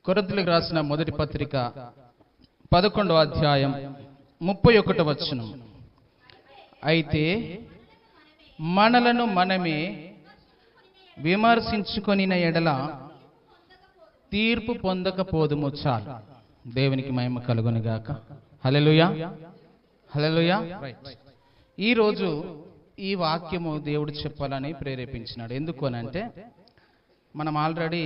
కొరింథీయులకు రాసిన మొదటి పత్రిక 11వ అధ్యాయం 31వ వచనం. అయితే మనలను మనమే విమర్శించుకొనిన ఎడల తీర్పు పొందకపోదుము చాలు. దేవునికి మహిమ కలుగును గాక. హల్లెలూయా, హల్లెలూయా. ఈరోజు ఈ వాక్యము దేవుడు చెప్పాలని ప్రేరేపించినాడు. ఎందుకు అనంటే, మనం ఆల్రెడీ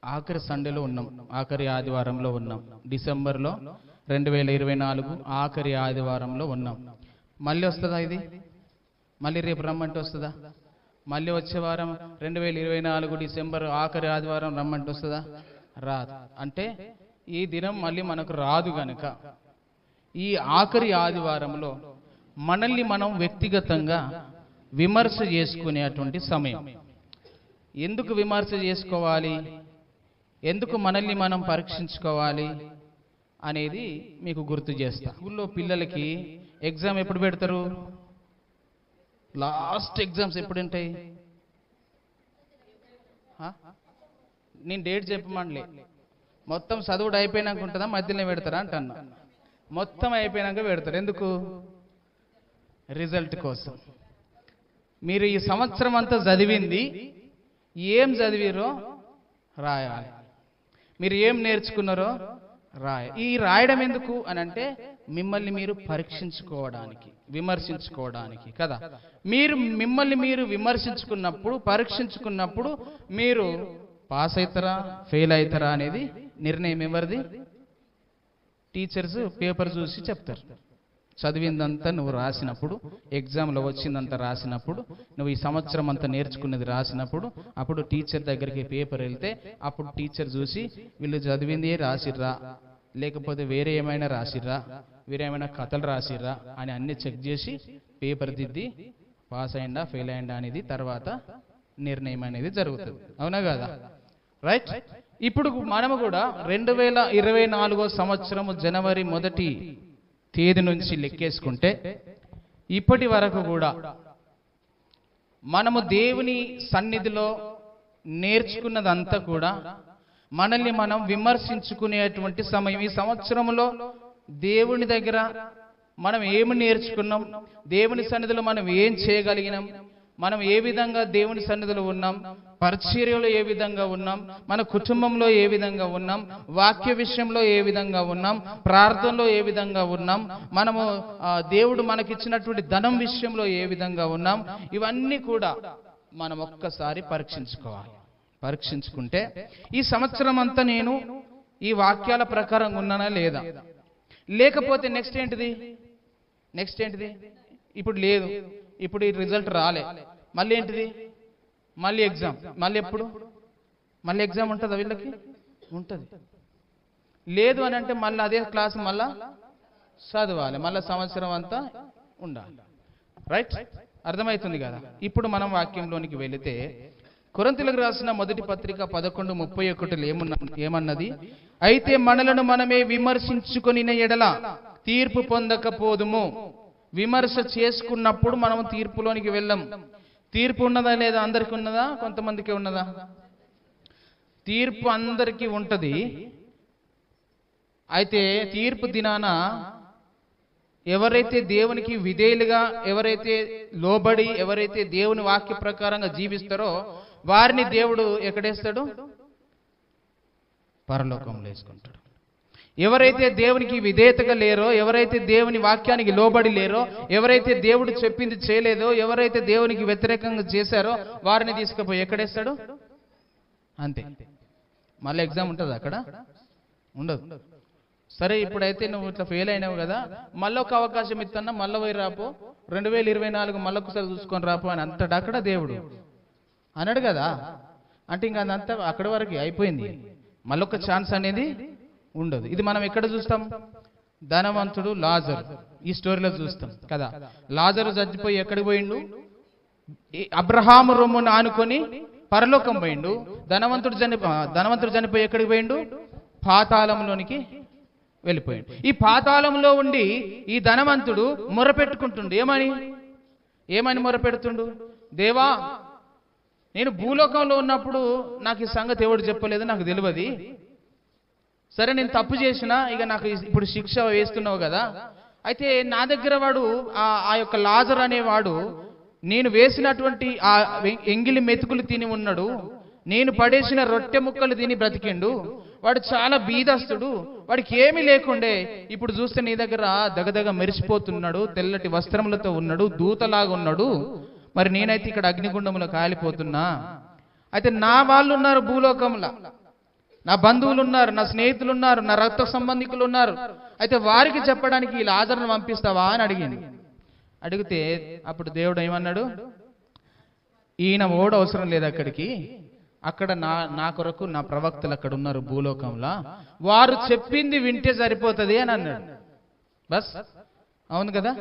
ఆఖరి సండేలో ఉన్నాం, ఆఖరి ఆదివారంలో ఉన్నాం. డిసెంబర్లో 2024 ఆఖరి ఆదివారంలో ఉన్నాం. మళ్ళీ వస్తుందా ఇది? మళ్ళీ రేపు రమ్మంటే వస్తుందా? మళ్ళీ వచ్చే వారం 2024 డిసెంబర్ ఆఖరి ఆదివారం రమ్మంటే వస్తుందా? రాదు. అంటే ఈ దినం మళ్ళీ మనకు రాదు గనుక ఈ ఆఖరి ఆదివారంలో మనల్ని మనం వ్యక్తిగతంగా విమర్శ చేసుకునేటువంటి సమయం. ఎందుకు విమర్శ చేసుకోవాలి, ఎందుకు మనల్ని మనం పరీక్షించుకోవాలి అనేది మీకు గుర్తు చేస్తా. స్కూల్లో పిల్లలకి ఎగ్జామ్ ఎప్పుడు పెడతారు? లాస్ట్ ఎగ్జామ్స్ ఎప్పుడు ఉంటాయి? నేను డేట్ చెప్పమనిలే. మొత్తం చదువుడు అయిపోయినాక ఉంటుందా, మధ్యలో పెడతారా అంటన్నా. మొత్తం అయిపోయినాక పెడతారు. ఎందుకు? రిజల్ట్ కోసం. మీరు ఈ సంవత్సరం అంతా చదివింది ఏం చదివిరో రాయాలి, మీరు ఏం నేర్చుకున్నారో ఈ రాయడం ఎందుకు అని అంటే మిమ్మల్ని మీరు పరీక్షించుకోవడానికి, విమర్శించుకోవడానికి కదా. మిమ్మల్ని మీరు విమర్శించుకున్నప్పుడు, పరీక్షించుకున్నప్పుడు మీరు పాస్ అవుతారా ఫెయిల్ అవుతారా అనేది నిర్ణయం ఎవరిది? టీచర్స్ పేపర్ చూసి చెప్తారు. చదివిందంతా నువ్వు రాసినప్పుడు, ఎగ్జామ్లో వచ్చిందంతా రాసినప్పుడు, నువ్వు ఈ సంవత్సరం అంతా నేర్చుకున్నది రాసినప్పుడు, అప్పుడు టీచర్ దగ్గరికి పేపర్ వెళ్తే అప్పుడు టీచర్ చూసి వీళ్ళు చదివింది రాసిర్రా, లేకపోతే వేరే ఏమైనా రాసిర్రా, వేరే ఏమైనా కథలు రాసిర్రా అని అన్ని చెక్ చేసి పేపర్ దిద్ది పాస్ అయిందా ఫెయిల్ అయిందా అనేది తర్వాత నిర్ణయం అనేది జరుగుతుంది. అవునా కదా? రైట్. ఇప్పుడు మనము కూడా 2024 సంవత్సరము జనవరి 1వ తేదీ నుంచి లెక్కేసుకుంటే ఇప్పటి వరకు కూడా మనము దేవుని సన్నిధిలో నేర్చుకున్నదంతా కూడా మనల్ని మనం విమర్శించుకునేటువంటి సమయం. ఈ సంవత్సరంలో దేవుని దగ్గర మనం ఏమి నేర్చుకున్నాం, దేవుని సన్నిధిలో మనం ఏం చేయగలిగినాం, మనం ఏ విధంగా దేవుని సన్నిధిలో ఉన్నాం, పరిచర్యలో ఏ విధంగా ఉన్నాం, మన కుటుంబంలో ఏ విధంగా ఉన్నాం, వాక్య విషయంలో ఏ విధంగా ఉన్నాం, ప్రార్థనలో ఏ విధంగా ఉన్నాం, మనము దేవుడు మనకిచ్చినటువంటి ధనం విషయంలో ఏ విధంగా ఉన్నాం, ఇవన్నీ కూడా మనం ఒక్కసారి పరీక్షించుకోవాలి. పరీక్షించుకుంటే ఈ సంవత్సరం అంతా నేను ఈ వాక్యాల ప్రకారం ఉన్నానా లేదా, లేకపోతే నెక్స్ట్ ఏంటిది? ఇప్పుడు లేదు, ఇప్పుడు ఈ రిజల్ట్ రాలే, మళ్ళీ ఏంటిది? మళ్ళీ ఎగ్జామ్. మళ్ళీ ఎప్పుడు? మళ్ళీ ఎగ్జామ్ ఉంటుందా? వీళ్ళకి ఉంటుంది. లేదు అని అంటే మళ్ళీ అదే క్లాస్ మళ్ళా చదవాలి, మళ్ళీ సంవత్సరం అంతా ఉండాలి. రైట్? అర్థమవుతుంది కదా? ఇప్పుడు మనం వాక్యంలోనికి వెళితే కొరింథీయులకు రాసిన మొదటి పత్రిక 11:31 ఏమన్నది? అయితే మనలను మనమే విమర్శించుకొనిన ఎడల తీర్పు పొందకపోదుము. విమర్శ చేసుకున్నప్పుడు మనం తీర్పులోనికి వెళ్ళం. తీర్పు ఉన్నదా లేదా? అందరికీ ఉన్నదా? కొంతమందికి ఉన్నదా? తీర్పు అందరికీ ఉంటది. అయితే తీర్పు దినాన ఎవరైతే దేవునికి విధేయులుగా, ఎవరైతే లోబడి, ఎవరైతే దేవుని వాక్య ప్రకారంగా జీవిస్తారో వారిని దేవుడు ఎక్కడేస్తాడు? పరలోకంలో వేసుకుంటాడు. ఎవరైతే దేవునికి విధేయతగా లేరో, ఎవరైతే దేవుని వాక్యానికి లోబడి లేరో, ఎవరైతే దేవుడు చెప్పింది చేయలేదో, ఎవరైతే దేవునికి వ్యతిరేకంగా చేశారో వారిని తీసుకుపోయి ఎక్కడేస్తాడు? అంతే. మళ్ళీ ఎగ్జామ్ ఉంటుంది అక్కడ? ఉండదు. సరే, ఇప్పుడైతే నువ్వు ఇట్లా ఫెయిల్ అయినావు కదా, మళ్ళీ ఒక అవకాశం ఇస్తున్నా, మళ్ళీ పోయి రాపో, 2024 మళ్ళీ ఒకసారి చూసుకొని రాపో అని అంటాడు అక్కడ దేవుడు? అన్నాడు కదా. అంటే ఇంకా అదంతా అక్కడి వరకు అయిపోయింది, మళ్ళొక ఛాన్స్ అనేది ఉండదు. ఇది మనం ఎక్కడ చూస్తాం? ధనవంతుడు లాజరు ఈ స్టోరీలో చూస్తాం కదా. లాజరు చచ్చిపోయి ఎక్కడికి పోయిండు? అబ్రహాము రొమ్మును ఆనుకొని పరలోకం పోయిండు. ధనవంతుడు చనిపోయి ఎక్కడికి పోయిండు? పాతాళంలోనికి వెళ్ళిపోయిండు. ఈ పాతాళంలో ఉండి ఈ ధనవంతుడు మొరపెట్టుకుంటుండు. ఏమని మొరపెడుతుండు? దేవా, నేను భూలోకంలో ఉన్నప్పుడు నాకు ఈ సంగతి ఎవడు చెప్పలేదు, నాకు తెలియదు. సరే నేను తప్పు చేసినా, ఇక నాకు ఇప్పుడు శిక్ష వేస్తున్నావు కదా, అయితే నా దగ్గర వాడు ఆ యొక్క లాజర్ అనేవాడు నేను వేసినటువంటి ఆ ఎంగిలి మెతుకులు తిని ఉన్నాడు, నేను పడేసిన రొట్టె ముక్కలు తిని బ్రతికిండు, వాడు చాలా బీదస్తుడు, వాడికి ఏమీ లేకుండే, ఇప్పుడు చూస్తే నీ దగ్గర దగదగ మెరిసిపోతున్నాడు, తెల్లటి వస్త్రములతో ఉన్నాడు, దూతలాగా ఉన్నాడు, మరి నేనైతే ఇక్కడ అగ్నిగుండంలో కాలిపోతున్నా. అయితే నా వాళ్ళు ఉన్నారు భూలోకంలో, నా బంధువులు ఉన్నారు, నా స్నేహితులు ఉన్నారు, నా రక్త సంబంధికులు ఉన్నారు, అయితే వారికి చెప్పడానికి ఈ లాజరును పంపిస్తావా అని అడిగింది. అడిగితే అప్పుడు దేవుడు ఏమన్నాడు, ఈయన ఓడ అవసరం లేదు అక్కడికి, అక్కడ నా కొరకు నా ప్రవక్తలు అక్కడ ఉన్నారు భూలోకంలో, వారు చెప్పింది వింటే సరిపోతుంది అని అన్నాడు. బస్, అవును కదా,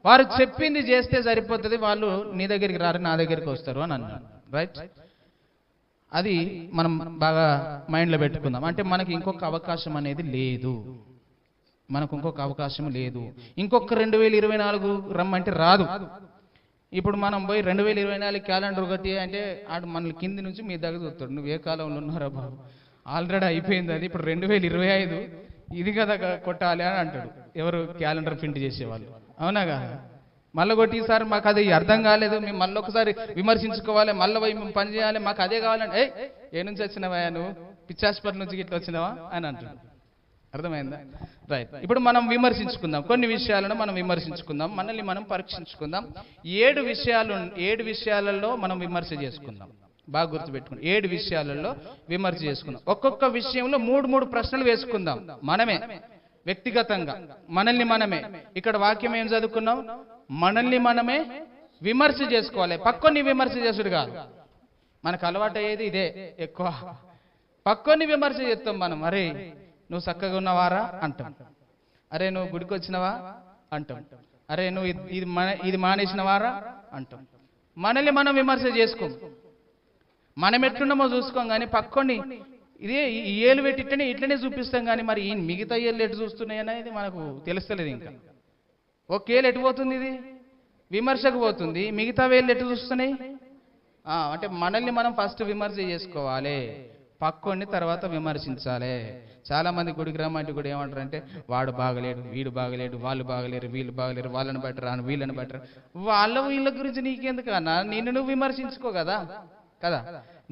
వారు చెప్పింది చేస్తే సరిపోతుంది, వాళ్ళు నీ దగ్గరికి రారు, నా దగ్గరికి వస్తారు అని అన్నాడు. రైట్, అది మనం బాగా మైండ్లో పెట్టుకుందాం. అంటే మనకి ఇంకొక అవకాశం అనేది లేదు, మనకు ఇంకొక అవకాశం లేదు. ఇంకొక 2024 రమ్మంటే రాదు. ఇప్పుడు మనం పోయి 2024 క్యాలెండర్ ఒకటి అంటే ఆడు మనల్ని కింది నుంచి మీ దగ్గర చూస్తాడు, నువ్వు ఏ కాలంలో ఉన్నారా బాబు, ఆల్రెడీ అయిపోయింది అది, ఇప్పుడు 2025 ఇది కదా కొట్టాలి అని అంటాడు ఎవరు క్యాలెండర్ ప్రింట్ చేసేవాళ్ళు. అవునాగా, మళ్ళీ కొట్టి ఈసారి మాకు అది అర్థం కాలేదు, మేము మళ్ళీ ఒకసారి విమర్శించుకోవాలి, మళ్ళీ పోయి మేము పని చేయాలి, మాకు అదే కావాలంటే ఏ నుంచి వచ్చినావా నువ్వు, పిచ్చాసుపత్రి నుంచి ఇట్లా వచ్చినావా అని అంటాడు. అర్థమైందా? రైట్, ఇప్పుడు మనం విమర్శించుకుందాం, కొన్ని విషయాలను మనం విమర్శించుకుందాం, మనల్ని మనం పరీక్షించుకుందాం. 7 విషయాలలో మనం విమర్శ చేసుకుందాం. బాగా గుర్తుపెట్టుకుని 7 విషయాలలో విమర్శ చేసుకుందాం. ఒక్కొక్క విషయంలో 3 ప్రశ్నలు వేసుకుందాం. మనమే వ్యక్తిగతంగా మనల్ని మనమే, ఇక్కడ వాక్యం ఏం చదువుకున్నాం, మనల్ని మనమే విమర్శ చేసుకోవాలి. పక్కోని విమర్శ చేసుడు కాదు, మనకు అలవాటు అయ్యేది ఇదే ఎక్కువ. పక్కోని విమర్శ చేస్తాం మనం, అరే నువ్వు చక్కగా ఉన్నవారా అంటాం, అరే నువ్వు గుడికి వచ్చినవా అంటాం, అరే నువ్వు ఇది మానేసినవారా అంటాం. మనల్ని మనం విమర్శ చేసుకోం, మనం ఎట్లున్నామో చూసుకోం, కానీ పక్కోని ఇదే ఈ ఏళ్ళు పెట్టి ఇట్లనే చూపిస్తాం, కానీ మరి ఈ మిగతా ఏళ్ళు ఎటు చూస్తున్నాయి అనేది మనకు తెలుస్తలేదు. ఇంకా ఒకేళ్ళు ఎటు పోతుంది, ఇది విమర్శకు పోతుంది, మిగతా వేళ్ళు ఎటు చూస్తున్నాయి. అంటే మనల్ని మనం ఫస్ట్ విమర్శ చేసుకోవాలి, పక్కోని తర్వాత విమర్శించాలి. చాలా మంది గుడికి రమ్మంటే కూడా ఏమంటారు అంటే, వాడు బాగలేడు, వీడు బాగలేడు, వాళ్ళు బాగలేరు, వీళ్ళు బాగలేరు, వాళ్ళని బట్టరా వీళ్ళని బట్టరా. వీళ్ళ గురించి నీకెందుకు అన్నా, నిన్ను నువ్వు విమర్శించుకో కదా,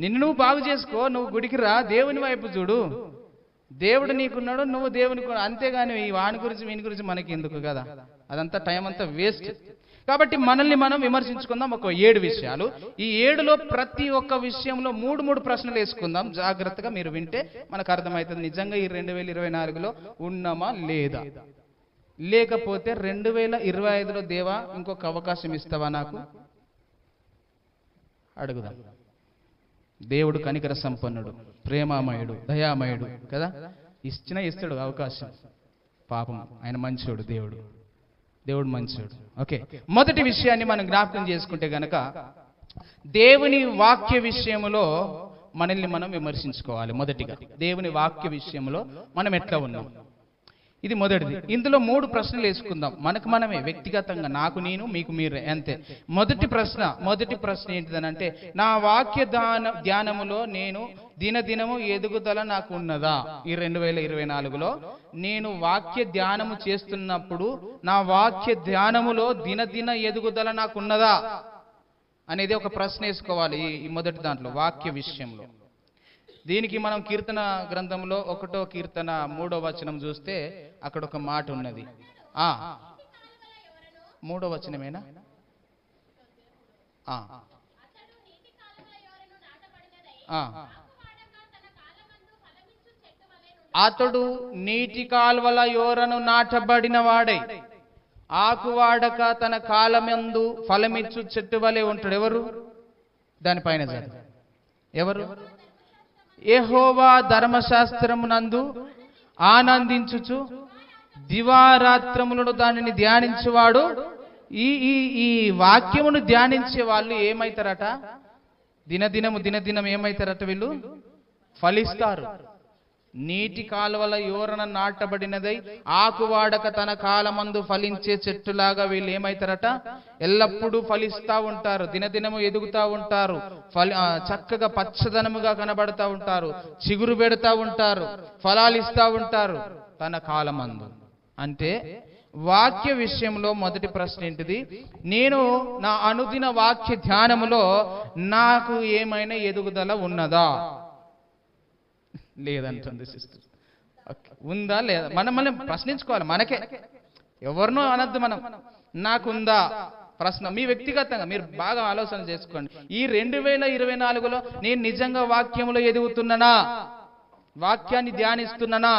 నిన్ను నువ్వు బాగు చేసుకో, నువ్వు గుడికి రా, దేవుని వైపు చూడు, దేవుడు నీకున్నాడు, నువ్వు దేవునికి, అంతేగాని ఈ వాని గురించి వీని గురించి మనకి ఎందుకు కదా, అదంతా టైం అంతా వేస్ట్. కాబట్టి మనల్ని మనం విమర్శించుకుందాం. ఒక 7 విషయాలు, ఈ 7లో ప్రతి ఒక్క విషయంలో 3 ప్రశ్నలు వేసుకుందాం. జాగ్రత్తగా మీరు వింటే మనకు అర్థమవుతుంది నిజంగా ఈ 2024లో ఉన్నామా లేదా, లేకపోతే 2025లో దేవా ఇంకొక అవకాశం ఇస్తావా నాకు అడుగుదాం. దేవుడు కనికర సంపన్నుడు, ప్రేమామయుడు, దయామయుడు కదా, ఇస్తాడు అవకాశం. పాపం ఆయన మంచోడు, దేవుడు మంచోడు. ఓకే, మొదటి విషయాన్ని మనం జ్ఞాపకం చేసుకుంటే గనక, దేవుని వాక్య విషయంలో మనల్ని మనం విమర్శించుకోవాలి. మొదటిగా దేవుని వాక్య విషయంలో మనం ఎట్లా ఉన్నాం, ఇది మొదటిది. ఇందులో 3 ప్రశ్నలు వేసుకుందాం, మనకు మనమే వ్యక్తిగతంగా, నాకు నేను, మీకు మీరే, అంతే. మొదటి ప్రశ్న ఏంటిదనంటే, నా వాక్య ధ్యానములో నేను దినదినము ఎదుగుదల నాకు ఉన్నదా? ఈ 2024లో నేను వాక్య ధ్యానము చేస్తున్నప్పుడు నా వాక్య ధ్యానములో దినదిన ఎదుగుదల నాకు ఉన్నదా అనేది ఒక ప్రశ్న వేసుకోవాలి. ఈ మొదటి దాంట్లో వాక్య విషయంలో. దీనికి మనం కీర్తన గ్రంథంలో 1వ కీర్తన 3వ వచనం చూస్తే అక్కడ ఒక మాట ఉన్నది. 3వ వచనమేనా? అతడు నీటి కాల్వల యోరను నాటబడిన వాడై ఆకువాడక తన కాలమందు ఫలమిచ్చు చెట్టు వలె ఉంటాడు. ఎవరు దానిపైన ఎవరు? యెహోవా ధర్మశాస్త్రమునందు ఆనందించుచు దివారాత్రములను దానిని ధ్యానించేవాడు. ఈ వాక్యమును ధ్యానించే వాళ్ళు ఏమైతారట? దినదినం ఏమైతారట? వీళ్ళు ఫలిస్తారు. నీటి కాలువల యోరన నాటబడినదై ఆకువాడక తన కాలమందు ఫలించే చెట్టులాగా వీళ్ళు ఏమైతారట, ఎల్లప్పుడూ ఫలిస్తా ఉంటారు, దినదినము ఎదుగుతా ఉంటారు, చక్కగా పచ్చదనముగా కనబడతా ఉంటారు, చిగురు పెడతా ఉంటారు, ఫలాలు ఇస్తా ఉంటారు తన కాలమందు. అంటే వాక్య విషయంలో మొదటి ప్రశ్న ఏంటిది? నేను నా అనుదిన వాక్య ధ్యానములో నాకు ఏమైనా ఎదుగుదల ఉన్నదా? లేదంటుంది సిస్టర్. ఉందా లేదా? మనం ప్రశ్నించుకోవాలి. మనకే, ఎవరినో అనద్దు. మనం నాకుందా ప్రశ్న మీ వ్యక్తిగతంగా మీరు బాగా ఆలోచన చేసుకోండి. ఈ 2024లో నేను నిజంగా వాక్యములో ఎదుగుతున్నానా, వాక్యాన్ని ధ్యానిస్తున్నానా?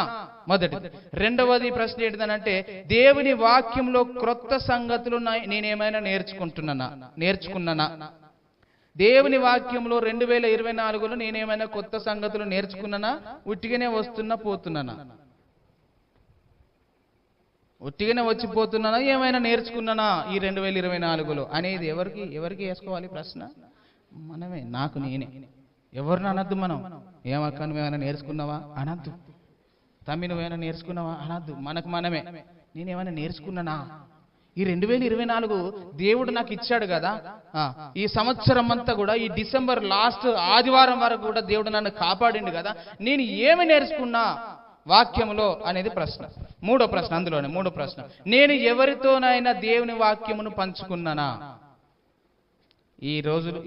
మొదటిది. రెండవది ప్రశ్న ఏంటిదనంటే, దేవుని వాక్యంలో క్రొత్త సంగతులు నేనేమైనా నేర్చుకున్నానా? దేవుని వాక్యంలో 2024లో నేనేమైనా కొత్త సంగతులు నేర్చుకున్నానా? ఉట్టిగానే పోతున్నానా? ఉట్టిగానే వచ్చిపోతున్నానా? ఏమైనా నేర్చుకున్నానా ఈ 2024లో అనేది ఎవరికి వేసుకోవాలి ప్రశ్న? మనమే, నాకు నేనే. ఎవరిని అనద్దు. మనం ఏమక్క నువ్వేమైనా నేర్చుకున్నావా అనద్దు. తమ్మి నువ్వేమైనా నేర్చుకున్నావా అనద్దు. మనకు మనమే, నేనేమైనా నేర్చుకున్నానా? ఈ 2024 దేవుడు నాకు ఇచ్చాడు కదా, ఈ సంవత్సరం అంతా కూడా, ఈ డిసెంబర్ లాస్ట్ ఆదివారం వరకు కూడా దేవుడు నన్ను కాపాడిండు కదా, నేను ఏమి నేర్చుకున్నా వాక్యములో అనేది ప్రశ్న. మూడో ప్రశ్న, అందులోనే మూడో ప్రశ్న, నేను ఎవరితోనైనా దేవుని వాక్యమును పంచుకున్నానా?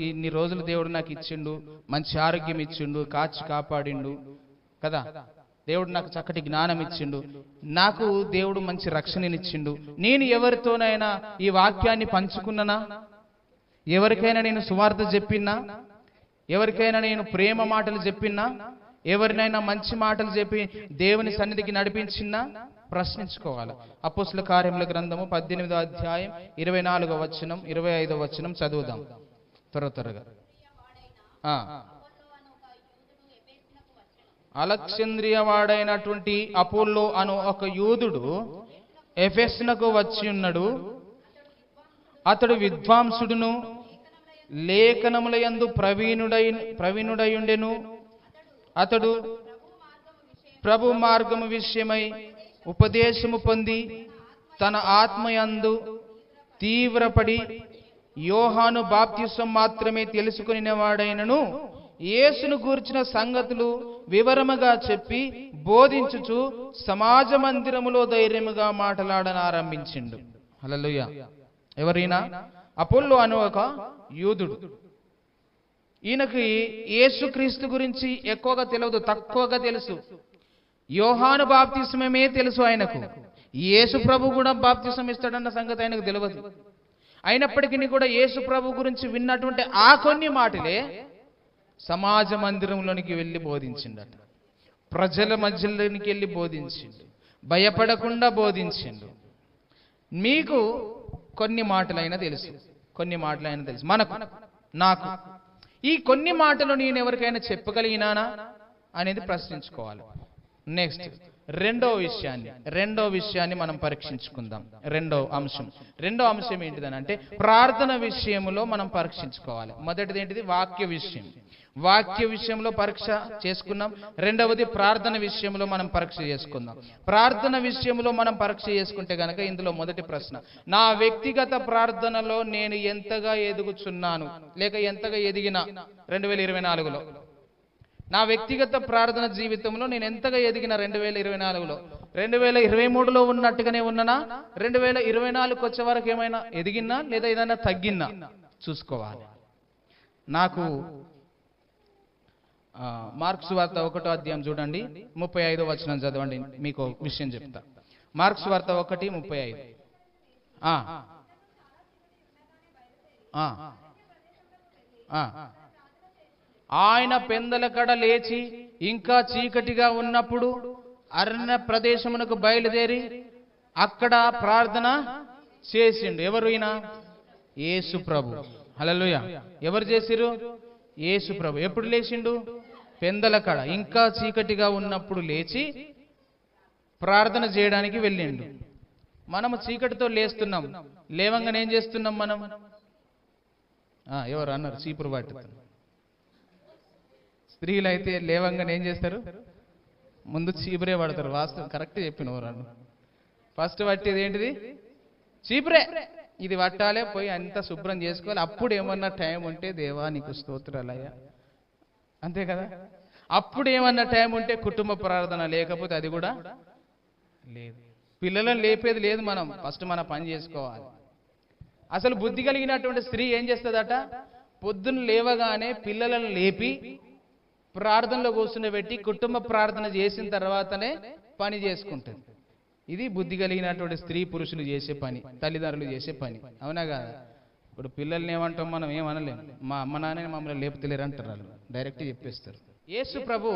ఇన్ని రోజులు దేవుడు నాకు ఇచ్చిండు, మంచి ఆరోగ్యం ఇచ్చిండు, కాపాడిండు కదా, దేవుడు నాకు చక్కటి జ్ఞానం ఇచ్చిండు, నాకు దేవుడు మంచి రక్షణనిచ్చిండు. నేను ఎవరితోనైనా ఈ వాక్యాన్ని పంచుకున్నానా? ఎవరికైనా నేను సువార్త చెప్పినా? ఎవరికైనా నేను ప్రేమ మాటలు చెప్పినా? ఎవరినైనా మంచి మాటలు చెప్పి దేవుని సన్నిధికి నడిపించినా? ప్రశ్నించుకోవాలి. అపోస్తలుల కార్యముల గ్రంథము 18వ అధ్యాయం 24వ వచనం 25వ వచనం చదువుదాం త్వరగా. అలెగ్జాంద్రియ వాడైనటువంటి అపోల్లో అను ఒక యూదుడు ఎఫెసునకు వచ్చి ఉన్నాడు. అతడు విద్వాంసుడును, లేఖనముల యందు ప్రవీణుడయుండెను. అతడు ప్రభు మార్గము విషయమై ఉపదేశము పొంది తన ఆత్మయందు తీవ్రపడి యోహాను బాప్తిసం మాత్రమే తెలుసుకుని వాడైనను యేసును గూర్చిన సంగతులు వివరముగా చెప్పి బోధించుచు సమాజ మందిరములో ధైర్యముగా మాట్లాడనారంభించిండు. హల్లెలూయా. ఎవరైనా అపోల్లో అను ఒక యూదుడు. ఈయనకి యేసుక్రీస్తు గురించి ఎక్కువగా తెలియదు, తక్కువగా తెలుసు. యోహాను బాప్తిసమే తెలుసు ఆయనకు. యేసు ప్రభు కూడా బాప్తిసం ఇస్తాడన్న సంగతి ఆయనకు తెలియదు. అయినప్పటికీ కూడా యేసు ప్రభు గురించి విన్నటువంటి ఆ కొన్ని మాటలే సమాజ మందిరంలోనికి వెళ్ళి బోధించిండట. ప్రజల మధ్యలోనికి వెళ్ళి బోధించిండు, భయపడకుండా బోధించిండు. మీకు కొన్ని మాటలైనా తెలుసు, నాకు ఈ కొన్ని మాటలు నేను ఎవరికైనా చెప్పగలిగినానా అనేది ప్రశ్నించుకోవాలి. నెక్స్ట్ రెండో విషయాన్ని మనం పరీక్షించుకుందాం. రెండో అంశం ఏంటిదని అంటే, ప్రార్థన విషయంలో మనం పరీక్షించుకోవాలి. మొదటిది ఏంటిది? వాక్య విషయంలో పరీక్ష చేసుకున్నాం. రెండవది ప్రార్థన విషయంలో మనం పరీక్ష చేసుకుందాం. ప్రార్థన విషయంలో మనం పరీక్ష చేసుకుంటే గనక ఇందులో మొదటి ప్రశ్న, నా వ్యక్తిగత ప్రార్థనలో నేను ఎంతగా ఎదుగుచున్నాను లేక ఎంతగా ఎదిగినా 2024లో? నా వ్యక్తిగత ప్రార్థన జీవితంలో నేను ఎంతగా ఎదిగిన 2024లో? 2023లో ఉన్నట్టుగానే ఉన్నానా? 2024కి వచ్చే వరకు ఏమైనా ఎదిగినా లేదా ఏదైనా తగ్గినా చూసుకోవాలి. నాకు మార్క్స్ వార్త 1వ అధ్యాయం చూడండి, 35వ వచనం చదవండి. మీకు విషయం చెప్తా. మార్క్స్ వార్త 1:35. ఆయన పెందల కడ లేచి ఇంకా చీకటిగా ఉన్నప్పుడు అరణ్య ప్రదేశమునకు బయలుదేరి అక్కడ ప్రార్థన చేసిండు. ఎవరు ఈయన? యేసు ప్రభు. హల్లెలూయా. ఎవరు చేసిరు? యేసు ప్రభు. ఎప్పుడు లేచిండు? పెందల కడ ఇంకా చీకటిగా ఉన్నప్పుడు లేచి ప్రార్థన చేయడానికి వెళ్ళిండు. మనము చీకటితో లేస్తున్నాం, లేవంగానే ఏం చేస్తున్నాం మనం? ఎవరు అన్నారు? చీపురు పట్టుతారు. స్త్రీలు అయితే లేవంగానే ఏం చేస్తారు? ముందు చీపురే పడతారు. వాస్తవం కరెక్ట్ చెప్పినవారు. ఫస్ట్ పట్టేది ఏంటిది? చీపురే. ఇది పట్టాలే, పోయి అంతా శుభ్రం చేసుకోవాలి. అప్పుడు ఏమన్నా టైం ఉంటే దేవా నీకు స్తోత్రాలయ్యా, అంతే కదా. అప్పుడు ఏమన్నా టైం ఉంటే కుటుంబ ప్రార్థన, లేకపోతే అది కూడా లేదు. పిల్లలను లేపేది లేదు. మనం ఫస్ట్ మన పని చేసుకోవాలి. అసలు బుద్ధి కలిగినటువంటి స్త్రీ ఏం చేస్తుందట? పొద్దున్న లేవగానే పిల్లలను లేపి ప్రార్థనలో కూర్చుండబెట్టి కుటుంబ ప్రార్థన చేసిన తర్వాతనే పని చేసుకుంటుంది. ఇది బుద్ధి కలిగినటువంటి స్త్రీ పురుషులు చేసే పని, తల్లిదండ్రులు చేసే పని, అవునా కాదా? ఇప్పుడు పిల్లల్ని ఏమంటాం మనం? ఏమనలేము. మా అమ్మ నాన్న మమ్మల్ని లేపుతలేరు అంటారు, వాళ్ళు డైరెక్ట్ చెప్పేస్తారు. యేసు ప్రభు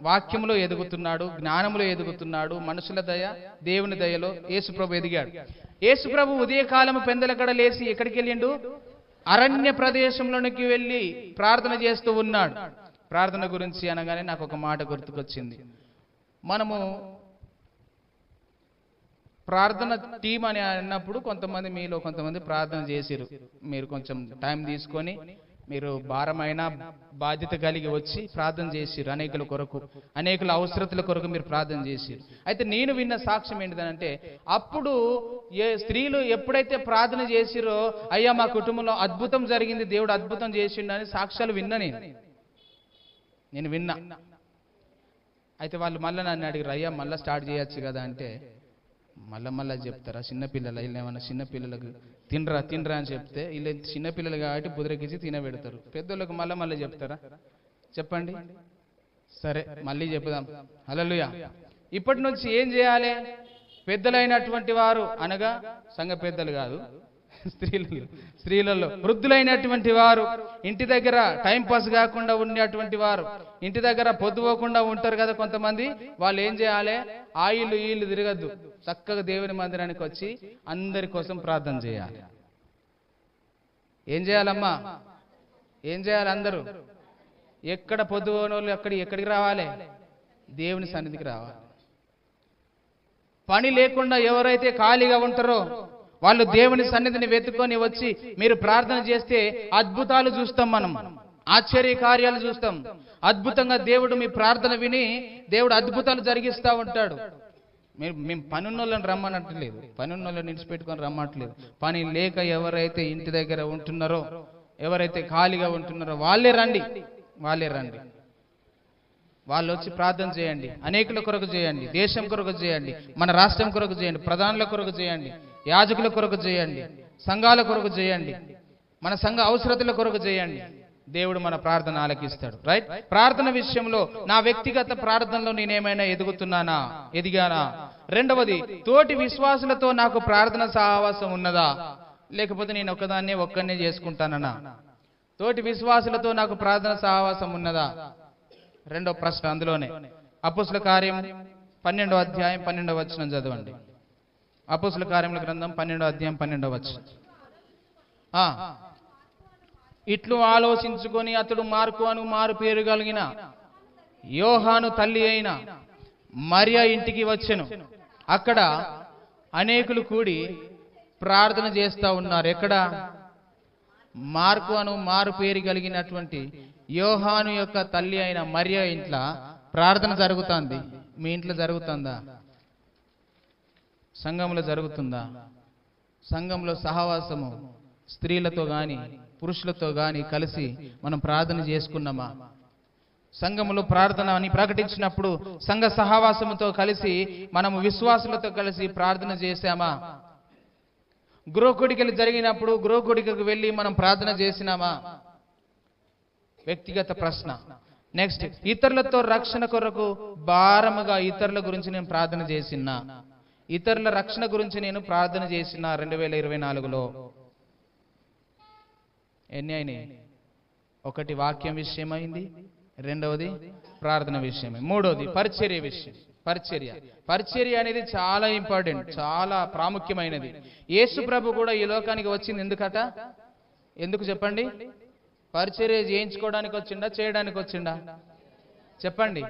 వాక్యములో ఎదుగుతున్నాడు, జ్ఞానములో ఎదుగుతున్నాడు. మనుషుల దయ, దేవుని దయలో యేసు ప్రభు ఎదిగాడు. యేసు ప్రభు ఉదయకాలము పెందలకడ లేచి ఎక్కడికి వెళ్ళిండు? అరణ్య ప్రదేశంలోనికి వెళ్ళి ప్రార్థన చేస్తూ ఉన్నాడు. ప్రార్థన గురించి అనగానే నాకు ఒక మాట గుర్తుకొచ్చింది. మనము ప్రార్థన టీం అని అన్నప్పుడు కొంతమంది మీలో కొంతమంది ప్రార్థన చేసిరు. మీరు కొంచెం టైం తీసుకొని మీరు భారమైన బాధ్యత కలిగి వచ్చి ప్రార్థన చేసిరు. అనేకుల కొరకు, అనేకుల అవసరతల కొరకు మీరు ప్రార్థన చేసిరు. అయితే నేను విన్న సాక్ష్యం ఏంటిదనంటే, అప్పుడు స్త్రీలు ఎప్పుడైతే ప్రార్థన చేసిరో, అయ్యా మా కుటుంబంలో అద్భుతం జరిగింది, దేవుడు అద్భుతం చేసిండు అని సాక్ష్యాలు విన్నా. నేను విన్నా. అయితే వాళ్ళు మళ్ళీ నన్ను అడిగారు, అయ్యా మళ్ళీ స్టార్ట్ చేయొచ్చు కదా అంటే, మళ్ళా చెప్తారా? చిన్నపిల్లలు వీళ్ళు ఏమన్నా చిన్నపిల్లలకు తినరా అని చెప్తే వీళ్ళు చిన్నపిల్లలు కాబట్టి బుదరకిచ్చి తినబెడతారు. పెద్దోళ్ళకు మళ్ళీ చెప్తారా? చెప్పండి. సరే మళ్ళీ చెప్పుదాం. హల్లెలూయా. ఇప్పటి నుంచి ఏం చేయాలి? పెద్దలైనటువంటి వారు అనగా సంఘ పెద్దలు కాదు, స్త్రీలలో వృద్ధులైనటువంటి వారు, ఇంటి దగ్గర టైం పాస్ కాకుండా ఉండేటువంటి వారు, ఇంటి దగ్గర పొద్దుపోకుండా ఉంటారు కదా కొంతమంది, వాళ్ళు ఏం చేయాలి? ఈళ్ళు తిరగద్దు, చక్కగా దేవుని మందిరానికి వచ్చి అందరి కోసం ప్రార్థన చేయాలి. ఏం చేయాలమ్మా? ఏం చేయాలి? అందరూ ఎక్కడ పొద్దుపోని వాళ్ళు ఎక్కడికి రావాలి? దేవుని సన్నిధికి రావాలి. పని లేకుండా ఎవరైతే ఖాళీగా ఉంటారో వాళ్ళు దేవుని సన్నిధిని వెతుక్కొని వచ్చి మీరు ప్రార్థన చేస్తే అద్భుతాలు చూస్తాం, మనం ఆశ్చర్య కార్యాలు చూస్తాం. అద్భుతంగా దేవుడు మీ ప్రార్థన విని దేవుడు అద్భుతాలు జరిగిస్తూ ఉంటాడు. మేము పనున్నోళ్ళని రమ్మనట్లేదు, పనున్నోళ్ళని నిడిచిపెట్టుకొని రమ్మట్లేదు. పని లేక ఎవరైతే ఇంటి దగ్గర ఉంటున్నారో, ఎవరైతే ఖాళీగా ఉంటున్నారో వాళ్ళే రండి. వాళ్ళు వచ్చి ప్రార్థన చేయండి. అనేకుల కొరకు చేయండి, దేశం కొరకు చేయండి, మన రాష్ట్రం కొరకు చేయండి, ప్రధానుల కొరకు చేయండి, యాజకుల కొరకు చేయండి, సంఘాల కొరకు చేయండి, మన సంఘ అవసరతల కొరకు చేయండి. దేవుడు మన ప్రార్థన ఆలకిస్తాడు. రైట్? ప్రార్థన విషయంలో నా వ్యక్తిగత ప్రార్థనలో నేనేమైనా ఎదిగానా? రెండవది, తోటి విశ్వాసులతో నాకు ప్రార్థన సహవాసం ఉన్నదా, లేకపోతే నేను ఒక్కనే చేసుకుంటానన్నా? తోటి విశ్వాసులతో నాకు ప్రార్థన సహవాసం ఉన్నదా? రెండో ప్రశ్న అందులోనే. అపోస్తుల కార్యం 12వ అధ్యాయం 12వ వచనం చదవండి. అపోస్తుల కార్యముల గ్రంథం 12వ అధ్యాయం 12వ వచనం. ఇట్లు ఆలోచించుకొని అతడు మార్కు అను మారు పేరు కలిగిన యోహాను తల్లి అయిన మరియ ఇంటికి వచ్చెను. అక్కడ అనేకులు కూడి ప్రార్థన చేస్తూ ఉన్నారు. ఎక్కడ? మార్కు అను మారు పేరు కలిగినటువంటి యోహాను యొక్క తల్లి అయిన మరియ ఇంట్లో ప్రార్థన జరుగుతుంది. మీ ఇంట్లో జరుగుతుందా? సంఘంలో జరుగుతుందా? సంఘంలో సహవాసము స్త్రీలతో గాని పురుషులతో గాని కలిసి మనం ప్రార్థన చేసుకున్నామా? సంఘములో ప్రార్థన అని ప్రకటించినప్పుడు సంఘ సహవాసముతో కలిసి మనము విశ్వాసులతో కలిసి ప్రార్థన చేశామా? గృహకుడికలు జరిగినప్పుడు గృహకుడికకు వెళ్ళి మనం ప్రార్థన చేసినామా? వ్యక్తిగత ప్రశ్న. నెక్స్ట్, ఇతరులతో రక్షణ కొరకు భారముగా ఇతరుల గురించి నేను ప్రార్థన చేసినా? ఇతరుల రక్షణ గురించి నేను ప్రార్థన చేసిన 2024లో ఎన్ని అయినాయి? ఒకటి వాక్యం విషయమైంది, రెండవది ప్రార్థన విషయమే, మూడవది పరిచర్య విషయం. పరిచర్య అనేది చాలా ఇంపార్టెంట్, చాలా ప్రాముఖ్యమైనది. యేసు ప్రభు కూడా ఈ లోకానికి వచ్చింది ఎందుకు చెప్పండి? పరిచర్య చేయించుకోవడానికి వచ్చిండా, చేయడానికి వచ్చిండా? చెప్పండి.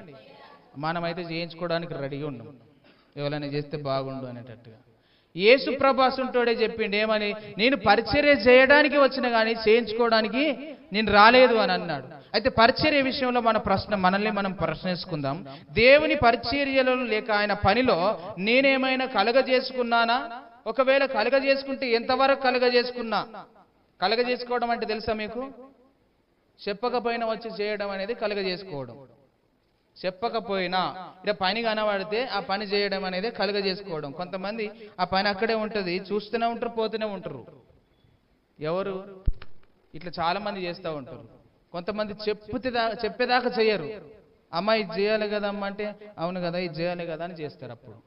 మనమైతే చేయించుకోవడానికి రెడీగా ఉన్నాం, ఎవరైనా చేస్తే బాగుండు అనేటట్టుగా. యేసు ప్రభు అసుంటోడే చెప్పిండు ఏమని? నేను పరిచర్య చేయడానికి వచ్చిన కానీ చేయించుకోవడానికి నేను రాలేదు అని అన్నాడు. అయితే పరిచర్య విషయంలో మనల్ని మనం ప్రశ్నించుకుందాం. దేవుని పరిచర్యలో లేక ఆయన పనిలో నేనేమైనా కలగజేసుకున్నానా? ఒకవేళ కలగజేసుకుంటే ఎంతవరకు కలగజేసుకున్నా? కలగజేసుకోవడం అంటే తెలుసా మీకు? చెప్పకపోయినా వచ్చి చేయడం అనేది కలగజేసుకోవడం. చెప్పకపోయినా ఇలా పని కనబడితే ఆ పని చేయడం అనేది కలుగజేసుకోవడం. కొంతమంది ఆ పని అక్కడే ఉంటుంది, చూస్తూనే ఉంటారు, పోతూనే ఉంటారు. ఎవరు? ఇట్లా చాలా మంది చేస్తూ ఉంటారు. కొంతమంది చెప్పేదాకా చేయరు. అమ్మ ఇది చేయాలి కదమ్మా అంటే అవును కదా ఇది చేయాలి కదా అని చేస్తారు. అప్పుడు